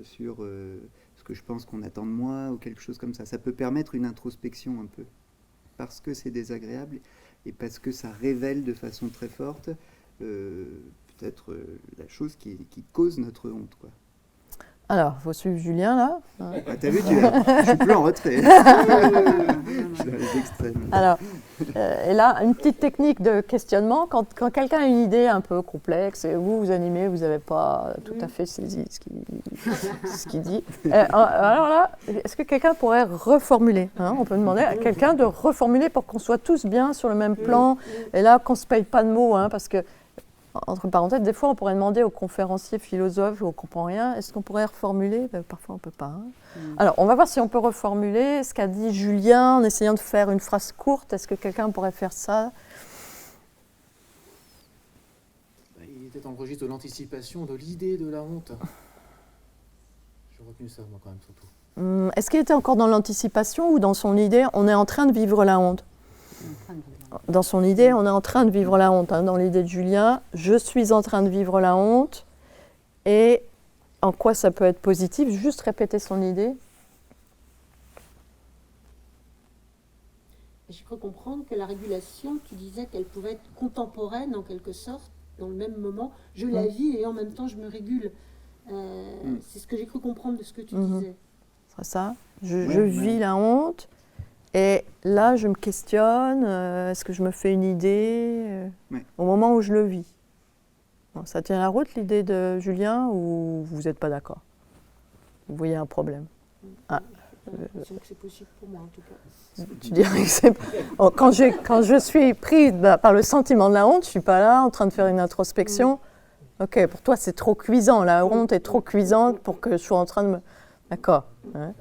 sur ce que je pense qu'on attend de moi, ou quelque chose comme ça. Ça peut permettre une introspection un peu, parce que c'est désagréable, et parce que ça révèle de façon très forte peut-être la chose qui cause notre honte, quoi. Alors, il faut suivre Julien, là. Ah, t'as vu, je suis plus en retrait. Je suis dans les extrêmes. Alors, et là, une petite technique de questionnement. Quand quelqu'un a une idée un peu complexe, et vous animez, vous n'avez pas tout à fait saisi ce qu'il dit. Alors là, est-ce que quelqu'un pourrait reformuler, hein? On peut demander à quelqu'un de reformuler pour qu'on soit tous bien sur le même plan. Et là, qu'on ne se paye pas de mots, hein, parce que entre parenthèses, des fois, on pourrait demander aux conférenciers philosophes où on ne comprend rien, est-ce qu'on pourrait reformuler? Parfois, on ne peut pas. Hein. Alors, on va voir si on peut reformuler ce qu'a dit Julien en essayant de faire une phrase courte. Est-ce que quelqu'un pourrait faire ça? Il était dans le registre de l'anticipation, de l'idée de la honte. J'ai retenu ça, moi, quand même, surtout. Est-ce qu'il était encore dans l'anticipation ou dans son idée, on est en train de vivre la honte? Dans son idée, on est en train de vivre la honte. Hein. Dans l'idée de Julien, je suis en train de vivre la honte. Et en quoi ça peut être positif? Juste répéter son idée. J'ai cru comprendre que la régulation, tu disais qu'elle pouvait être contemporaine en quelque sorte, dans le même moment. Je la vis et en même temps je me régule. C'est ce que j'ai cru comprendre de ce que tu disais. C'est ça. Je vis la honte. Et là, je me questionne, est-ce que je me fais une idée au moment où je le vis? Bon, ça tient la route, l'idée de Julien, ou vous n'êtes pas d'accord? Vous voyez un problème? J'ai l'impression que c'est possible pour moi, en tout cas. Tu dirais que c'est... Quand je suis prise par le sentiment de la honte, je ne suis pas là en train de faire une introspection. Ok, pour toi, c'est trop cuisant. La honte est trop cuisante pour que je sois en train de me... D'accord. Hein?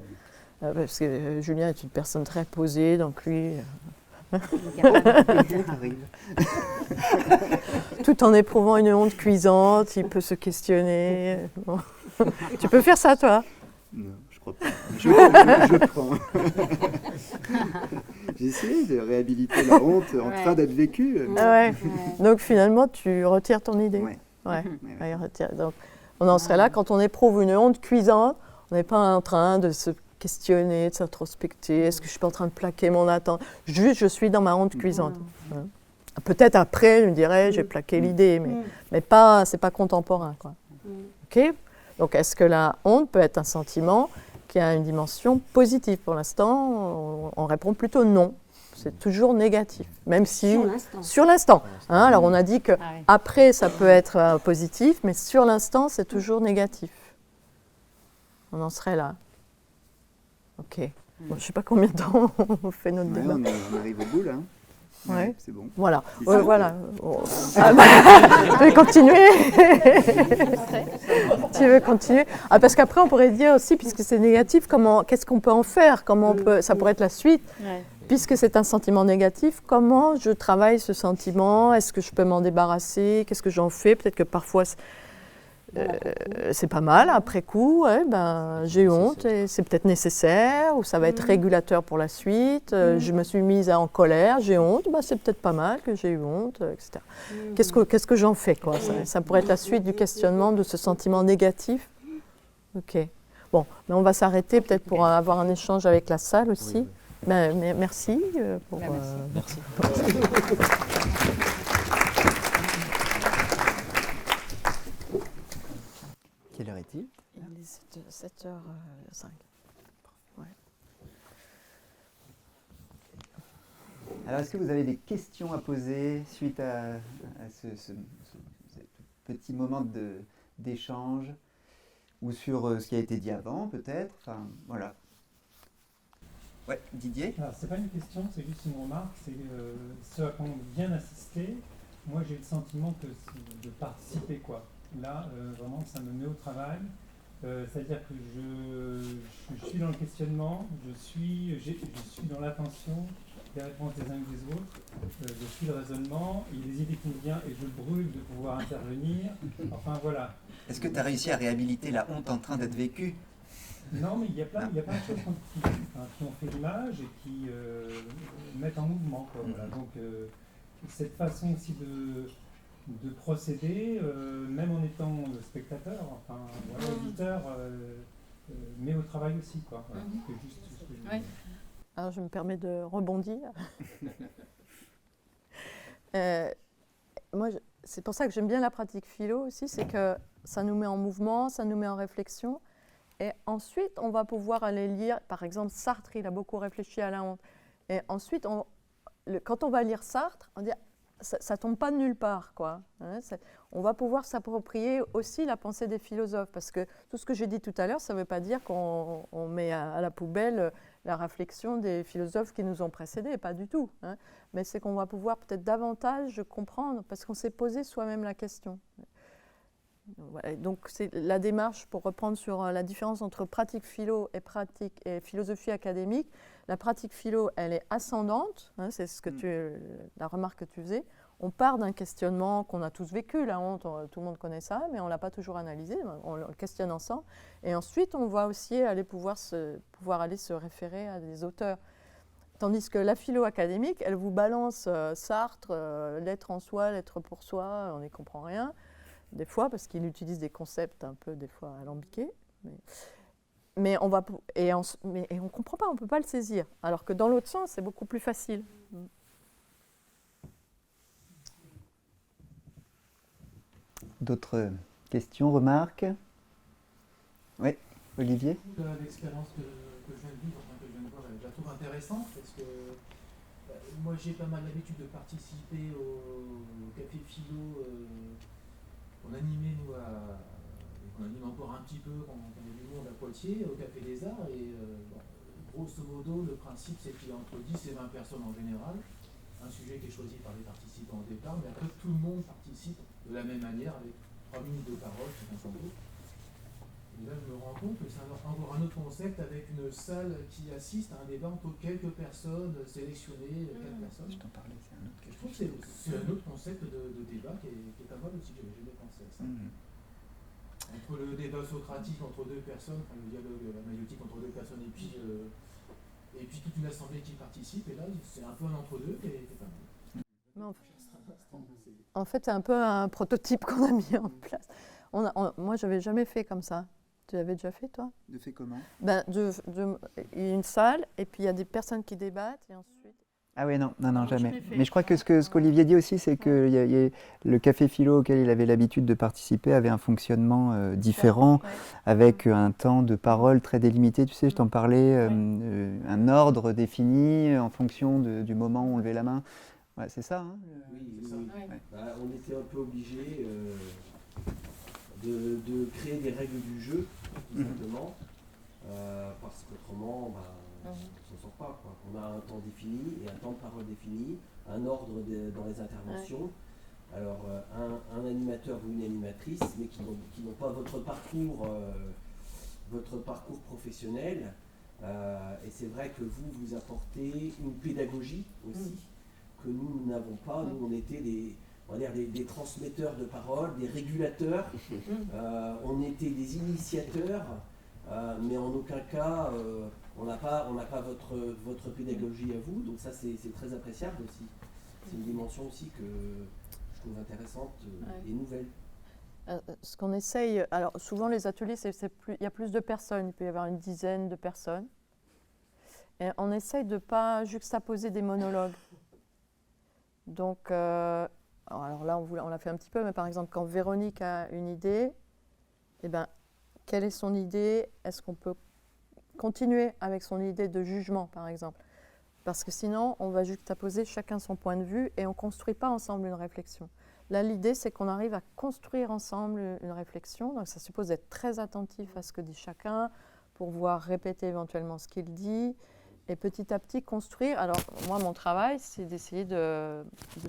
Parce que Julien est une personne très posée, donc lui... Tout en éprouvant une honte cuisante, il peut se questionner. Bon. Tu peux faire ça, toi? Non, je crois pas. Je prends. J'ai essayé de réhabiliter la honte en train d'être vécue. Donc finalement, tu retires ton idée. Donc, on en serait là quand on éprouve une honte cuisante. On n'est pas en train de se questionner, de s'introspecter. Est-ce que je suis pas en train de plaquer mon attente? Juste, je suis dans ma honte cuisante. Peut-être après, je me dirais, j'ai plaqué l'idée, mais pas, c'est pas contemporain, quoi. Ok? Donc, est-ce que la honte peut être un sentiment qui a une dimension positive? Pour l'instant, on répond plutôt non. C'est toujours négatif, même si sur l'instant. Hein, alors, on a dit que après, ça peut être positif, mais sur l'instant, c'est toujours négatif. On en serait là. Ok. Bon, je ne sais pas combien de temps on fait notre débat. On arrive au bout, là. Ouais. C'est bon. Voilà. C'est ça. Voilà. Tu veux continuer? Tu veux continuer? Parce qu'après, on pourrait dire aussi, puisque c'est négatif, qu'est-ce qu'on peut en faire? Ça pourrait être la suite. Ouais. Puisque c'est un sentiment négatif, comment je travaille ce sentiment? Est-ce que je peux m'en débarrasser? Qu'est-ce que j'en fais? Peut-être que parfois, c'est pas mal. Après coup, ouais, j'ai eu honte et c'est peut-être nécessaire, ou ça va être régulateur pour la suite. Je me suis mise en colère, j'ai honte, c'est peut-être pas mal que j'ai eu honte, etc. Qu'est-ce que j'en fais, quoi? Ça pourrait être la suite du questionnement de ce sentiment négatif. Ok. Bon, mais on va s'arrêter peut-être pour avoir un échange avec la salle aussi. Oui. Merci. Merci. Quelle heure est-il? Il est 7h05. Alors, est-ce que vous avez des questions à poser suite à ce petit moment d'échange, ou sur ce qui a été dit avant, peut-être? Enfin, voilà. Ouais, Didier? Alors, c'est pas une question, c'est juste une remarque. C'est ce à quoi on vient d'assister. Moi, j'ai le sentiment que c'est de participer, quoi. Là, vraiment, ça me met au travail. C'est-à-dire que je suis dans le questionnement, je suis dans l'attention des réponses des uns et des autres, je suis le raisonnement, il y a des idées qui me viennent et je brûle de pouvoir intervenir. Enfin, voilà. Est-ce que tu as réussi à réhabiliter la honte en train d'être vécue? Non, mais il y a plein de choses qui ont fait l'image et qui mettent en mouvement, quoi. Voilà. Donc, cette façon aussi de procéder, même en étant spectateur, enfin, voilà, auditeur, mais au travail aussi, quoi. Voilà. C'est juste ce que je veux dire. Alors, je me permets de rebondir. Moi, c'est pour ça que j'aime bien la pratique philo aussi, c'est que ça nous met en mouvement, ça nous met en réflexion. Et ensuite, on va pouvoir aller lire, par exemple, Sartre, il a beaucoup réfléchi à la honte. Et ensuite, quand on va lire Sartre, on dit, ça ne tombe pas de nulle part, quoi. On va pouvoir s'approprier aussi la pensée des philosophes, parce que tout ce que j'ai dit tout à l'heure, ça ne veut pas dire qu'on met à la poubelle la réflexion des philosophes qui nous ont précédés, pas du tout. Mais c'est qu'on va pouvoir peut-être davantage comprendre, parce qu'on s'est posé soi-même la question. Voilà, donc c'est la démarche, pour reprendre sur la différence entre pratique philo et philosophie académique. La pratique philo, elle est ascendante, c'est la remarque que tu faisais. On part d'un questionnement qu'on a tous vécu, la honte, tout le monde connaît ça, mais on ne l'a pas toujours analysé, on le questionne ensemble. Et ensuite, on va aussi pouvoir aller se référer à des auteurs. Tandis que la philo académique, elle vous balance Sartre, l'être en soi, l'être pour soi, on n'y comprend rien. Des fois, parce qu'il utilise des concepts un peu, des fois, alambiqués. Mais on ne comprend pas, on ne peut pas le saisir. Alors que dans l'autre sens, c'est beaucoup plus facile. D'autres questions, remarques? Oui, Olivier? L'expérience que je viens de vivre, que je viens de voir, je la trouve intéressante parce que moi j'ai pas mal l'habitude de participer au café philo qu'on animait nous qu'on anime encore un petit peu quand on est du monde à Poitiers, au Café des Arts, et grosso modo le principe c'est qu'il y a entre 10 et 20 personnes en général, un sujet qui est choisi par les participants au départ, mais après tout le monde participe de la même manière avec 3 minutes de parole, chacun son tour. Et là je me rends compte que c'est encore un autre concept avec une salle qui assiste à un débat entre quelques personnes sélectionnées, 4 personnes. Je t'en parlais, c'est un autre. Je trouve que c'est un autre concept de débat qui est pas mal aussi, j'avais jamais pensé à ça. Entre le débat socratique entre deux personnes, enfin, le dialogue maïotique entre deux personnes, et puis toute une assemblée qui participe, et là c'est un peu un entre-deux qui est pas mal. En fait, c'est un peu un prototype qu'on a mis en place. Moi, je n'avais jamais fait comme ça. Tu l'avais déjà fait, toi? De fait comment? Il y a une salle, et puis il y a des personnes qui débattent, et ensuite... Ah oui, non, jamais. fait. Mais je crois que ce qu'Olivier dit aussi, c'est que le café philo auquel il avait l'habitude de participer avait un fonctionnement différent, avec un temps de parole très délimité. Tu sais, je t'en parlais, un ordre défini en fonction du moment où on levait la main. Ouais, c'est ça, hein? Oui. On était un peu obligé de créer des règles du jeu, tout simplement. parce qu'autrement, on ne s'en sort pas, quoi. On a un temps défini et un temps de parole défini, un ordre dans les interventions. Alors, un animateur ou une animatrice, mais qui n'ont pas votre parcours professionnel. Et c'est vrai que vous apportez une pédagogie aussi, que nous n'avons pas. Nous, on était des transmetteurs de parole, des régulateurs, on était des initiateurs, mais en aucun cas, on n'a pas votre pédagogie à vous. Donc ça, c'est très appréciable aussi. C'est une dimension aussi que je trouve intéressante et nouvelle. Ce qu'on essaye, alors souvent les ateliers, il y a plus de personnes, il peut y avoir une dizaine de personnes. Et on essaye de ne pas juxtaposer des monologues. Donc, alors là, on l'a fait un petit peu, mais par exemple, quand Véronique a une idée, eh ben, quelle est son idée? Est-ce qu'on peut continuer avec son idée de jugement, par exemple? Parce que sinon, on va juxtaposer chacun son point de vue et on ne construit pas ensemble une réflexion. Là, l'idée, c'est qu'on arrive à construire ensemble une réflexion. Donc, ça suppose d'être très attentif à ce que dit chacun, pour pouvoir répéter éventuellement ce qu'il dit, et petit à petit construire. Alors, moi, mon travail, c'est d'essayer de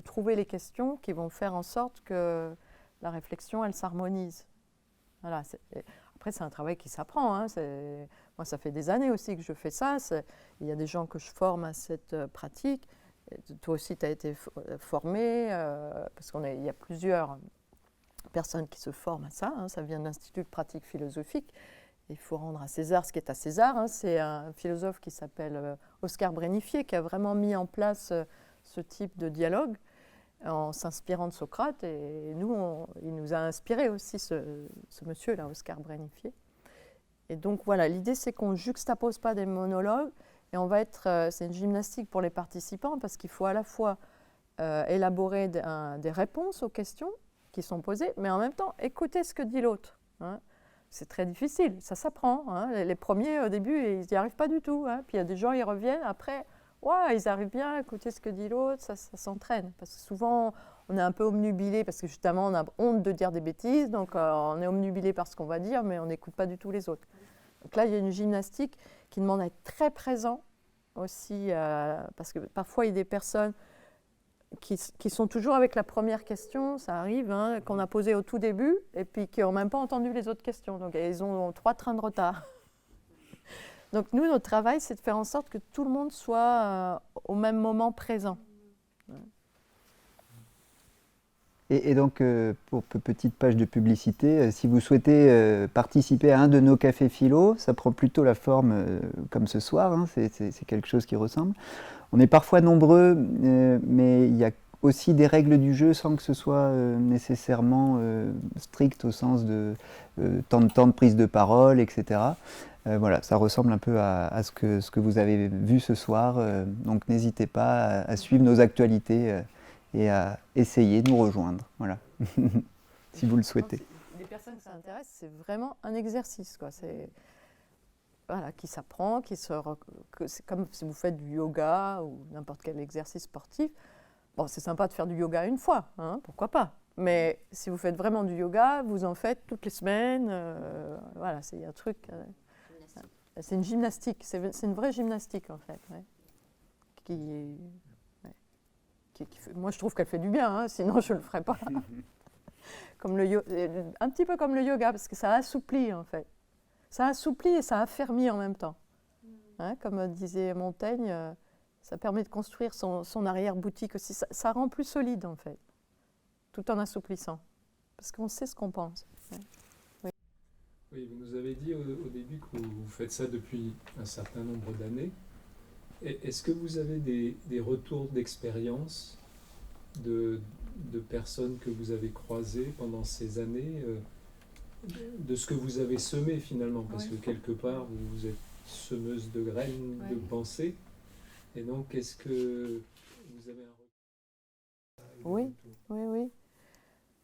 trouver les questions qui vont faire en sorte que la réflexion, elle s'harmonise. Voilà. Après, c'est un travail qui s'apprend. Hein. Moi, ça fait des années aussi que je fais ça. Il y a des gens que je forme à cette pratique. Toi aussi, tu as été formé, parce qu'il y a plusieurs personnes qui se forment à ça. Hein. Ça vient de l'Institut de pratique philosophique. Il faut rendre à César ce qui est à César. Hein. C'est un philosophe qui s'appelle Oscar Brénifier qui a vraiment mis en place ce type de dialogue en s'inspirant de Socrate. Et nous, il nous a inspiré aussi ce monsieur-là, Oscar Brénifier. Et donc voilà, l'idée c'est qu'on ne juxtapose pas des monologues. Et on va c'est une gymnastique pour les participants parce qu'il faut à la fois élaborer des réponses aux questions qui sont posées, mais en même temps écouter ce que dit l'autre. Hein. C'est très difficile, ça s'apprend. Hein. Les premiers, au début, ils n'y arrivent pas du tout. Hein. Puis il y a des gens, ils reviennent, après, ouais, ils arrivent bien à écouter ce que dit l'autre, ça s'entraîne. Parce que souvent, on est un peu omnubilé, parce que justement, on a honte de dire des bêtises, donc on est omnubilé par ce qu'on va dire, mais on n'écoute pas du tout les autres. Donc là, il y a une gymnastique qui demande à être très présent aussi, parce que parfois, il y a des personnes qui sont toujours avec la première question, ça arrive, hein, qu'on a posée au tout début, et puis qui n'ont même pas entendu les autres questions. Donc, ils ont 3 trains de retard. Donc, nous, notre travail, c'est de faire en sorte que tout le monde soit au même moment présent. Et donc, pour petite page de publicité, si vous souhaitez participer à un de nos cafés philo, ça prend plutôt la forme comme ce soir, hein, c'est quelque chose qui ressemble. On est parfois nombreux, mais il y a aussi des règles du jeu sans que ce soit nécessairement strict au sens de temps de prise de parole, etc. Voilà, ça ressemble un peu à ce que vous avez vu ce soir, donc n'hésitez pas à suivre nos actualités et à essayer de nous rejoindre, voilà, si vous le souhaitez. Les personnes que ça intéresse, c'est vraiment un exercice, quoi. C'est voilà, qui s'apprend, c'est comme si vous faites du yoga ou n'importe quel exercice sportif. Bon, c'est sympa de faire du yoga une fois, hein, pourquoi pas. Mais si vous faites vraiment du yoga, vous en faites toutes les semaines. Voilà, c'est un truc. C'est une gymnastique, c'est une vraie gymnastique en fait. Ouais, moi, je trouve qu'elle fait du bien, hein, sinon je ne le ferais pas. Un petit peu comme le yoga, parce que ça assouplit en fait. Ça assouplit et ça affermit en même temps. Hein, comme disait Montaigne, ça permet de construire son arrière-boutique aussi. Ça rend plus solide en fait, tout en assouplissant, parce qu'on sait ce qu'on pense. Ouais. Oui. Oui, vous nous avez dit au début que vous faites ça depuis un certain nombre d'années. Est-ce que vous avez des retours d'expérience de personnes que vous avez croisées pendant ces années, de ce que vous avez semé finalement, parce que quelque part vous êtes semeuse de graines de pensée, et donc est-ce que vous avez un retour?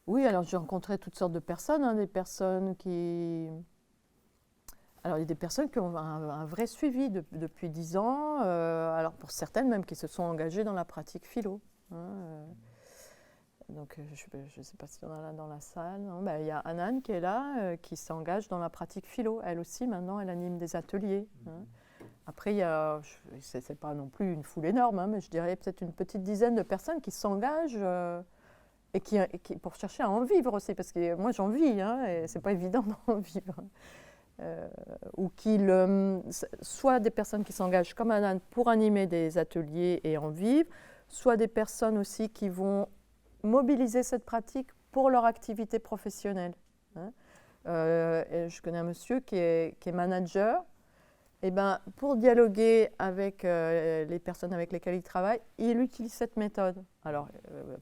Oui, alors j'ai rencontré toutes sortes de personnes, hein, des personnes qui... Alors, il y a des personnes qui ont un vrai suivi depuis 10 ans, alors pour certaines même qui se sont engagées dans la pratique philo. Hein, Donc, je ne sais pas s'il y en a là dans la salle. Il y a Anan qui est là, qui s'engage dans la pratique philo. Elle aussi, maintenant, elle anime des ateliers. Après, ce n'est pas non plus une foule énorme, mais je dirais peut-être une petite dizaine de personnes qui s'engagent et qui, pour chercher à en vivre aussi, parce que moi, j'en vis, et ce n'est pas évident d'en vivre. Ou soit des personnes qui s'engagent comme Anan pour animer des ateliers et en vivre, soit des personnes aussi qui vont mobiliser cette pratique pour leur activité professionnelle. Je connais un monsieur qui est manager. Et pour dialoguer avec les personnes avec lesquelles il travaille, il utilise cette méthode. Alors,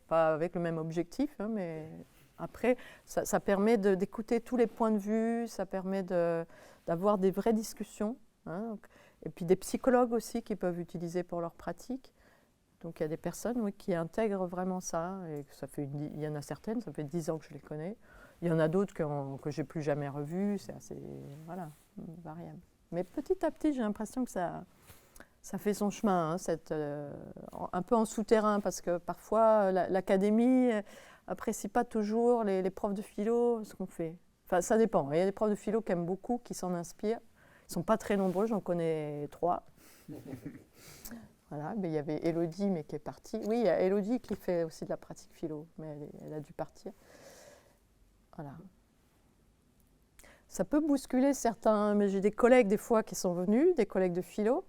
pas avec le même objectif, mais après, ça permet d'écouter tous les points de vue, ça permet d'avoir des vraies discussions. Et puis des psychologues aussi qui peuvent utiliser pour leur pratique. Donc il y a des personnes qui intègrent vraiment ça. Et il y en a certaines, ça fait 10 ans que je les connais. Il y en a d'autres que je n'ai plus jamais revues. C'est assez variable. Mais petit à petit, j'ai l'impression que ça fait son chemin, un peu en souterrain, parce que parfois l'académie n'apprécie pas toujours les profs de philo, ce qu'on fait. Enfin, ça dépend. Il y a des profs de philo qui aiment beaucoup, qui s'en inspirent. Ils ne sont pas très nombreux, j'en connais 3. Voilà, mais il y avait Élodie, mais qui est partie. Oui, il y a Élodie qui fait aussi de la pratique philo, mais elle a dû partir. Voilà. Ça peut bousculer certains, mais j'ai des collègues des fois qui sont venus, des collègues de philo,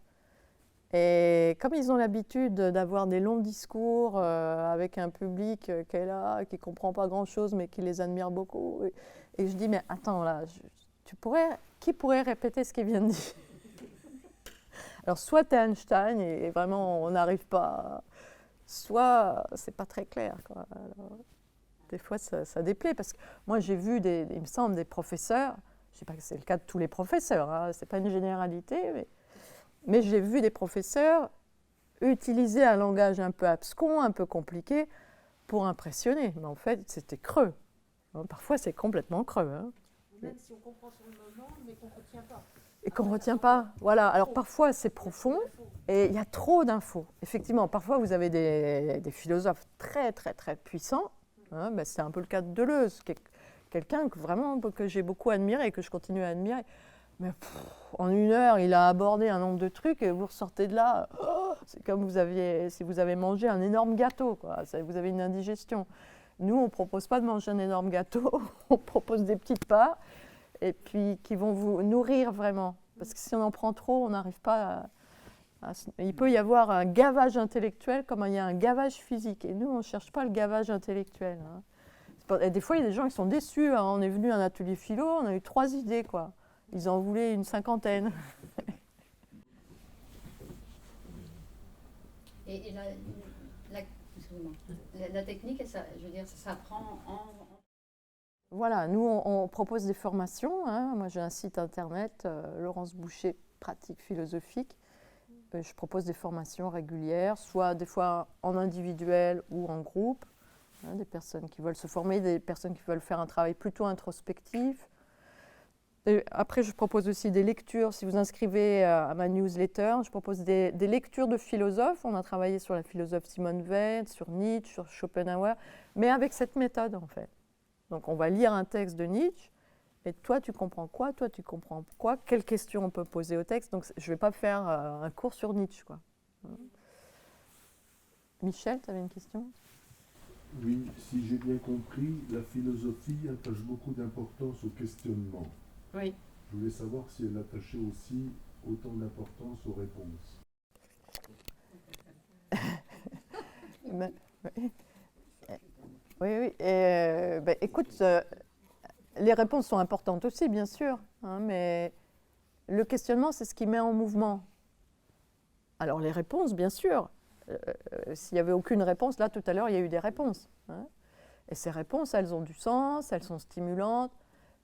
et comme ils ont l'habitude d'avoir des longs discours avec un public qui est là, qui ne comprend pas grand-chose, mais qui les admire beaucoup, et je dis, mais attends, là, qui pourrait répéter ce qu'il vient de dire? Alors, soit tu es Einstein et vraiment on n'arrive pas, soit c'est pas très clair, quoi. Alors, des fois, ça déplaît, parce que moi, j'ai vu, il me semble, des professeurs, je ne sais pas que c'est le cas de tous les professeurs, ce n'est pas une généralité, mais j'ai vu des professeurs utiliser un langage un peu abscon, un peu compliqué, pour impressionner. Mais en fait, c'était creux. Parfois, c'est complètement creux. Même si on comprend sur le moment, mais qu'on ne retient pas. Et qu'on ne retient pas. Voilà. Alors parfois, c'est profond et il y a trop d'infos. Effectivement, parfois, vous avez des philosophes très, très, très puissants. C'est un peu le cas de Deleuze, quelqu'un que j'ai beaucoup admiré et que je continue à admirer. Mais en 1 heure, il a abordé un nombre de trucs et vous ressortez de là. C'est comme si vous avez mangé un énorme gâteau, quoi. Vous avez une indigestion. Nous, on ne propose pas de manger un énorme gâteau, on propose des petites parts et puis qui vont vous nourrir vraiment. Parce que si on en prend trop, on n'arrive pas Il peut y avoir un gavage intellectuel comme il y a un gavage physique. Et nous, on ne cherche pas le gavage intellectuel. Et des fois, il y a des gens qui sont déçus. On est venu à un atelier philo, on a eu 3 idées, quoi. Ils en voulaient une 50aine. Et la technique, ça, je veux dire, ça s'apprend Voilà, nous, on propose des formations. Moi, j'ai un site internet, Laurence Boucher, pratique philosophique. Je propose des formations régulières, soit des fois en individuel ou en groupe. Des personnes qui veulent se former, des personnes qui veulent faire un travail plutôt introspectif. Et après, je propose aussi des lectures. Si vous inscrivez à ma newsletter, je propose des lectures de philosophes. On a travaillé sur la philosophe Simone Weil, sur Nietzsche, sur Schopenhauer, mais avec cette méthode, en fait. Donc, on va lire un texte de Nietzsche, et toi, tu comprends quoi? Toi, tu comprends quoi? Quelles questions on peut poser au texte? Donc, je ne vais pas faire un cours sur Nietzsche, quoi. Michel, tu avais une question? Oui, si j'ai bien compris, la philosophie attache beaucoup d'importance au questionnement. Oui. Je voulais savoir si elle attachait aussi autant d'importance aux réponses. Oui. Écoute, les réponses sont importantes aussi, bien sûr, mais le questionnement, c'est ce qui met en mouvement. Alors les réponses, bien sûr. S'il n'y avait aucune réponse, là, tout à l'heure, il y a eu des réponses. Et ces réponses, elles ont du sens, elles sont stimulantes.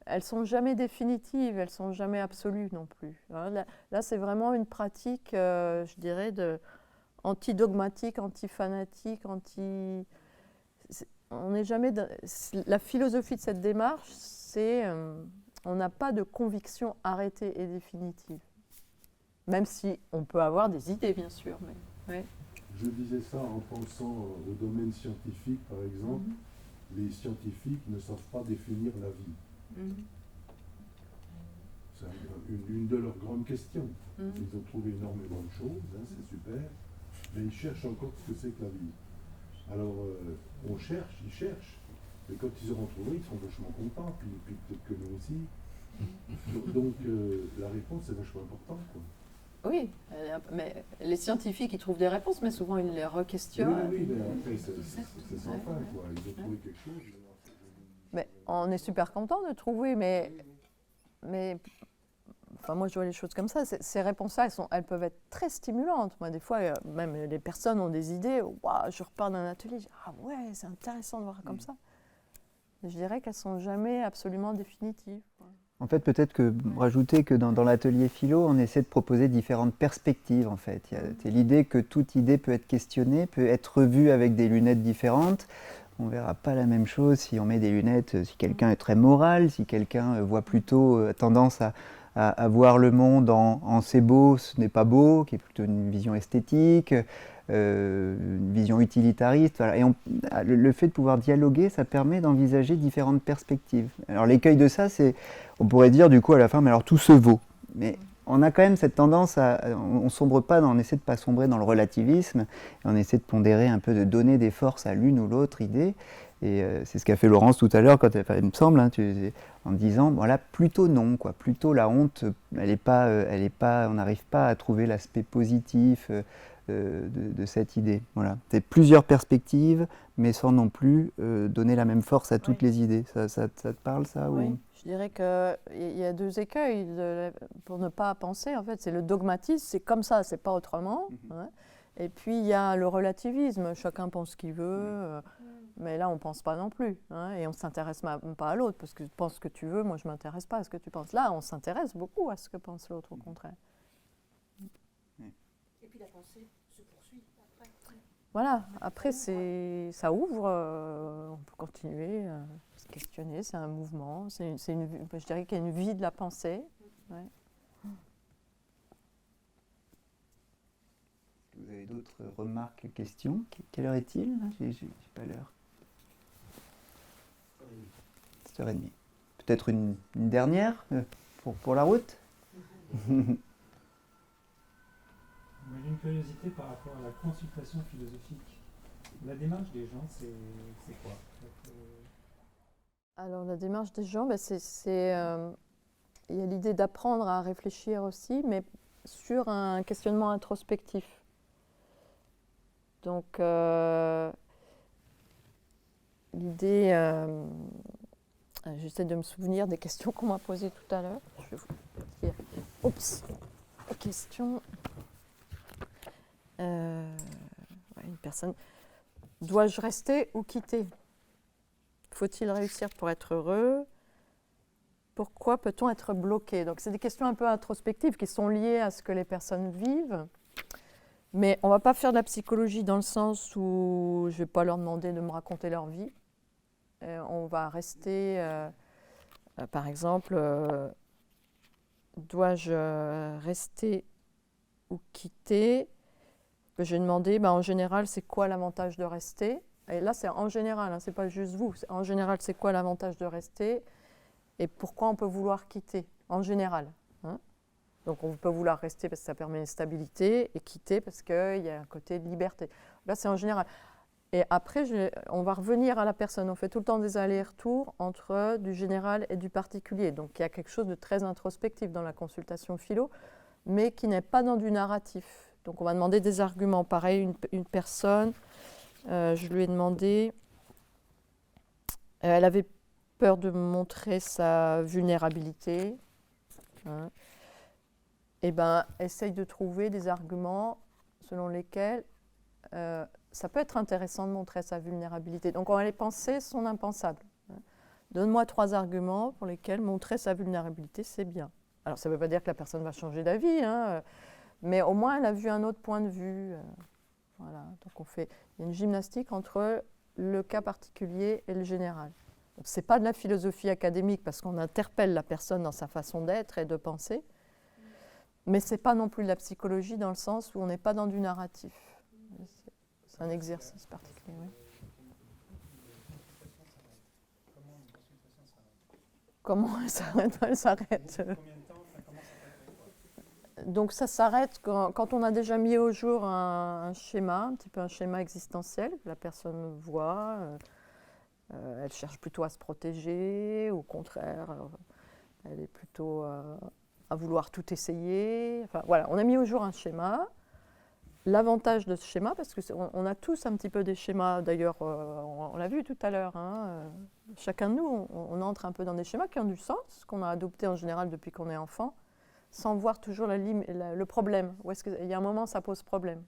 Elles ne sont jamais définitives, elles ne sont jamais absolues non plus. Là, c'est vraiment une pratique, je dirais, anti-dogmatique, anti-fanatique, on n'est jamais... La philosophie de cette démarche, c'est on n'a pas de conviction arrêtée et définitive. Même si on peut avoir des idées, bien sûr. Mais, ouais. Je disais ça en pensant au domaine scientifique, par exemple. les scientifiques ne savent pas définir la vie. C'est une de leurs grandes questions. Ils ont trouvé énormément de choses, hein, c'est super, mais ils cherchent encore ce que c'est que la vie. Alors, on cherche, ils cherchent, mais quand ils auront trouvé, ils seront vachement contents, puis peut-être que nous aussi. Donc, la réponse est vachement importante, quoi. Oui, mais les scientifiques, ils trouvent des réponses, mais souvent ils les re-questionnent. Oui, mais après, c'est sans fin, quoi. Ils ont trouvé quelque chose. Mais on est super content de trouver, mais enfin, moi je vois les choses comme ça. Ces réponses-là, elles peuvent être très stimulantes. Moi, des fois, même les personnes ont des idées. Waouh, je repars d'un atelier, je dis, ah ouais, c'est intéressant de voir comme ça. Je dirais qu'elles ne sont jamais absolument définitives. En fait, peut-être que rajouter que dans l'atelier philo, on essaie de proposer différentes perspectives. En fait, il y a l'idée que toute idée peut être questionnée, peut être revue avec des lunettes différentes. On ne verra pas la même chose si on met des lunettes, si quelqu'un est très moral, si quelqu'un voit plutôt tendance à voir le monde en c'est beau, ce n'est pas beau, qui est plutôt une vision esthétique, une vision utilitariste. Voilà. Et le fait de pouvoir dialoguer, ça permet d'envisager différentes perspectives. Alors l'écueil de ça, c'est, on pourrait dire du coup à la fin, mais alors tout se vaut. Mais on a quand même cette tendance on sombre pas, on essaie de pas sombrer dans le relativisme, et on essaie de pondérer un peu, de donner des forces à l'une ou l'autre idée. Et c'est ce qu'a fait Laurence tout à l'heure, il me semble, hein, en disant, voilà, plutôt non, quoi. Plutôt la honte, on n'arrive pas à trouver l'aspect positif de cette idée. Voilà. C'est plusieurs perspectives, mais sans non plus donner la même force à toutes les idées. Ça te parle, ça Oui. ou... Je dirais qu'il y a deux écueils pour ne pas penser. En fait, c'est le dogmatisme, c'est comme ça, c'est pas autrement. Hein. Et puis il y a le relativisme, chacun pense ce qu'il veut, mais là on pense pas non plus. Hein, et on s'intéresse même pas à l'autre, parce que tu penses ce que tu veux, moi je m'intéresse pas à ce que tu penses. Là, on s'intéresse beaucoup à ce que pense l'autre, au contraire. Et puis la pensée se poursuit après. Voilà, après ça ouvre, on peut continuer à se questionner, c'est un mouvement, je dirais qu'il y a une vie de la pensée. Ouais. Vous avez d'autres remarques, questions? Quelle heure est-il? J'ai pas l'heure. 7h30. Peut-être une dernière pour la route? J'ai une curiosité par rapport à la consultation philosophique. La démarche des gens, c'est quoi? Alors la démarche des gens, il y a l'idée d'apprendre à réfléchir aussi, mais sur un questionnement introspectif. Donc l'idée, j'essaie de me souvenir des questions qu'on m'a posées tout à l'heure. Je vais vous dire. Oups, question. Une personne, dois-je rester ou quitter? Faut-il réussir pour être heureux? Pourquoi peut-on être bloqué? Donc c'est des questions un peu introspectives qui sont liées à ce que les personnes vivent. Mais on ne va pas faire de la psychologie dans le sens où je ne vais pas leur demander de me raconter leur vie. On va rester, par exemple, dois-je rester ou quitter? Je vais demander, en général, c'est quoi l'avantage de rester? Et là, c'est en général, hein, ce n'est pas juste vous. En général, c'est quoi l'avantage de rester? Et pourquoi on peut vouloir quitter? En général. Hein? Donc, on peut vouloir rester parce que ça permet une stabilité et quitter parce qu'il y a un côté de liberté. Là, c'est en général. Et après, on va revenir à la personne. On fait tout le temps des allers-retours entre du général et du particulier. Donc, il y a quelque chose de très introspectif dans la consultation philo, mais qui n'est pas dans du narratif. Donc, on va demander des arguments. Pareil, une personne, je lui ai demandé, elle avait peur de montrer sa vulnérabilité. Hein. Eh bien, essaye de trouver des arguments selon lesquels ça peut être intéressant de montrer sa vulnérabilité. Donc, on va aller penser son impensable. Hein. Donne-moi 3 arguments pour lesquels montrer sa vulnérabilité, c'est bien. Alors, ça ne veut pas dire que la personne va changer d'avis, hein, mais au moins, elle a vu un autre point de vue. Voilà. Donc, il y a une gymnastique entre le cas particulier et le général. Ce n'est pas de la philosophie académique parce qu'on interpelle la personne dans sa façon d'être et de penser, mais ce n'est pas non plus de la psychologie dans le sens où on n'est pas dans du narratif. C'est un exercice particulier. Oui. Comment elle s'arrête? Elle s'arrête. Combien de temps ça commence à faire? Donc ça s'arrête quand on a déjà mis au jour un schéma, un petit peu un schéma existentiel, que la personne voit. Elle cherche plutôt à se protéger, au contraire, elle est plutôt à vouloir tout essayer. Enfin, voilà, on a mis au jour un schéma. L'avantage de ce schéma, parce qu'on a tous un petit peu des schémas, d'ailleurs, on l'a vu tout à l'heure, hein, chacun de nous, on entre un peu dans des schémas qui ont du sens, qu'on a adoptés en général depuis qu'on est enfant, sans voir toujours le problème. Où est-ce qu'il y a un moment, ça pose problème.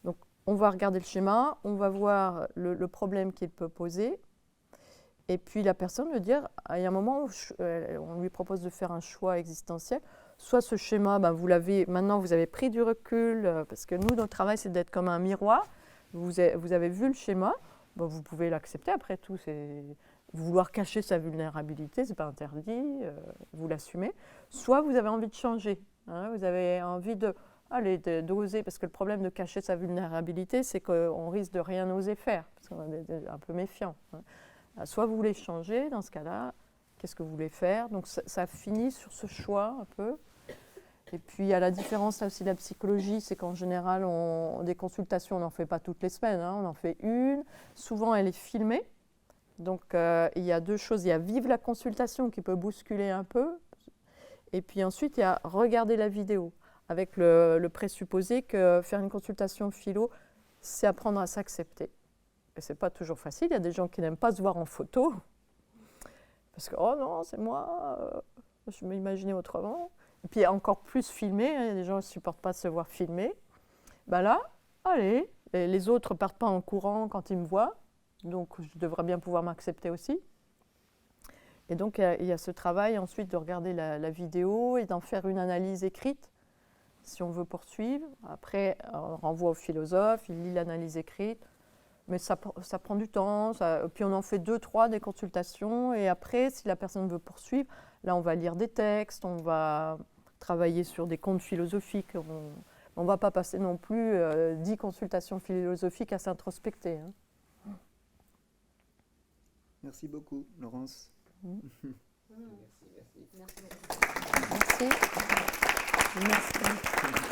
Donc, on va regarder le schéma, on va voir le problème qu'il peut poser, et puis la personne veut dire, il y a un moment où on lui propose de faire un choix existentiel. Soit ce schéma, maintenant vous avez pris du recul, parce que nous, notre travail, c'est d'être comme un miroir. Vous avez vu le schéma, vous pouvez l'accepter. Après tout, vouloir cacher sa vulnérabilité, ce n'est pas interdit, vous l'assumez. Soit vous avez envie de changer, hein, vous avez envie d'oser, parce que le problème de cacher sa vulnérabilité, c'est qu'on risque de rien oser faire, parce qu'on est un peu méfiant. Hein. Soit vous voulez changer, dans ce cas-là, qu'est-ce que vous voulez faire? Donc ça finit sur ce choix un peu. Et puis à la différence là aussi de la psychologie, c'est qu'en général, des consultations, on n'en fait pas toutes les semaines, hein, on en fait une. Souvent, elle est filmée. Donc il y a deux choses. Il y a vivre la consultation qui peut bousculer un peu. Et puis ensuite, il y a regarder la vidéo, avec le présupposé que faire une consultation philo, c'est apprendre à s'accepter. Et ce n'est pas toujours facile. Il y a des gens qui n'aiment pas se voir en photo. Parce que, oh non, c'est moi, je m'imaginais autrement. Et puis encore plus filmé, hein, les gens ne supportent pas de se voir filmer. Ben là, allez, les autres ne partent pas en courant quand ils me voient, donc je devrais bien pouvoir m'accepter aussi. Et donc il y a ce travail ensuite de regarder la vidéo et d'en faire une analyse écrite, si on veut poursuivre. Après, on renvoie au philosophe, il lit l'analyse écrite. Mais ça prend du temps, puis on en fait 2, 3 des consultations, et après, si la personne veut poursuivre, là on va lire des textes, on va travailler sur des contes philosophiques, on ne va pas passer non plus 10 consultations philosophiques à s'introspecter. Hein. Merci beaucoup, Laurence. Merci. Merci.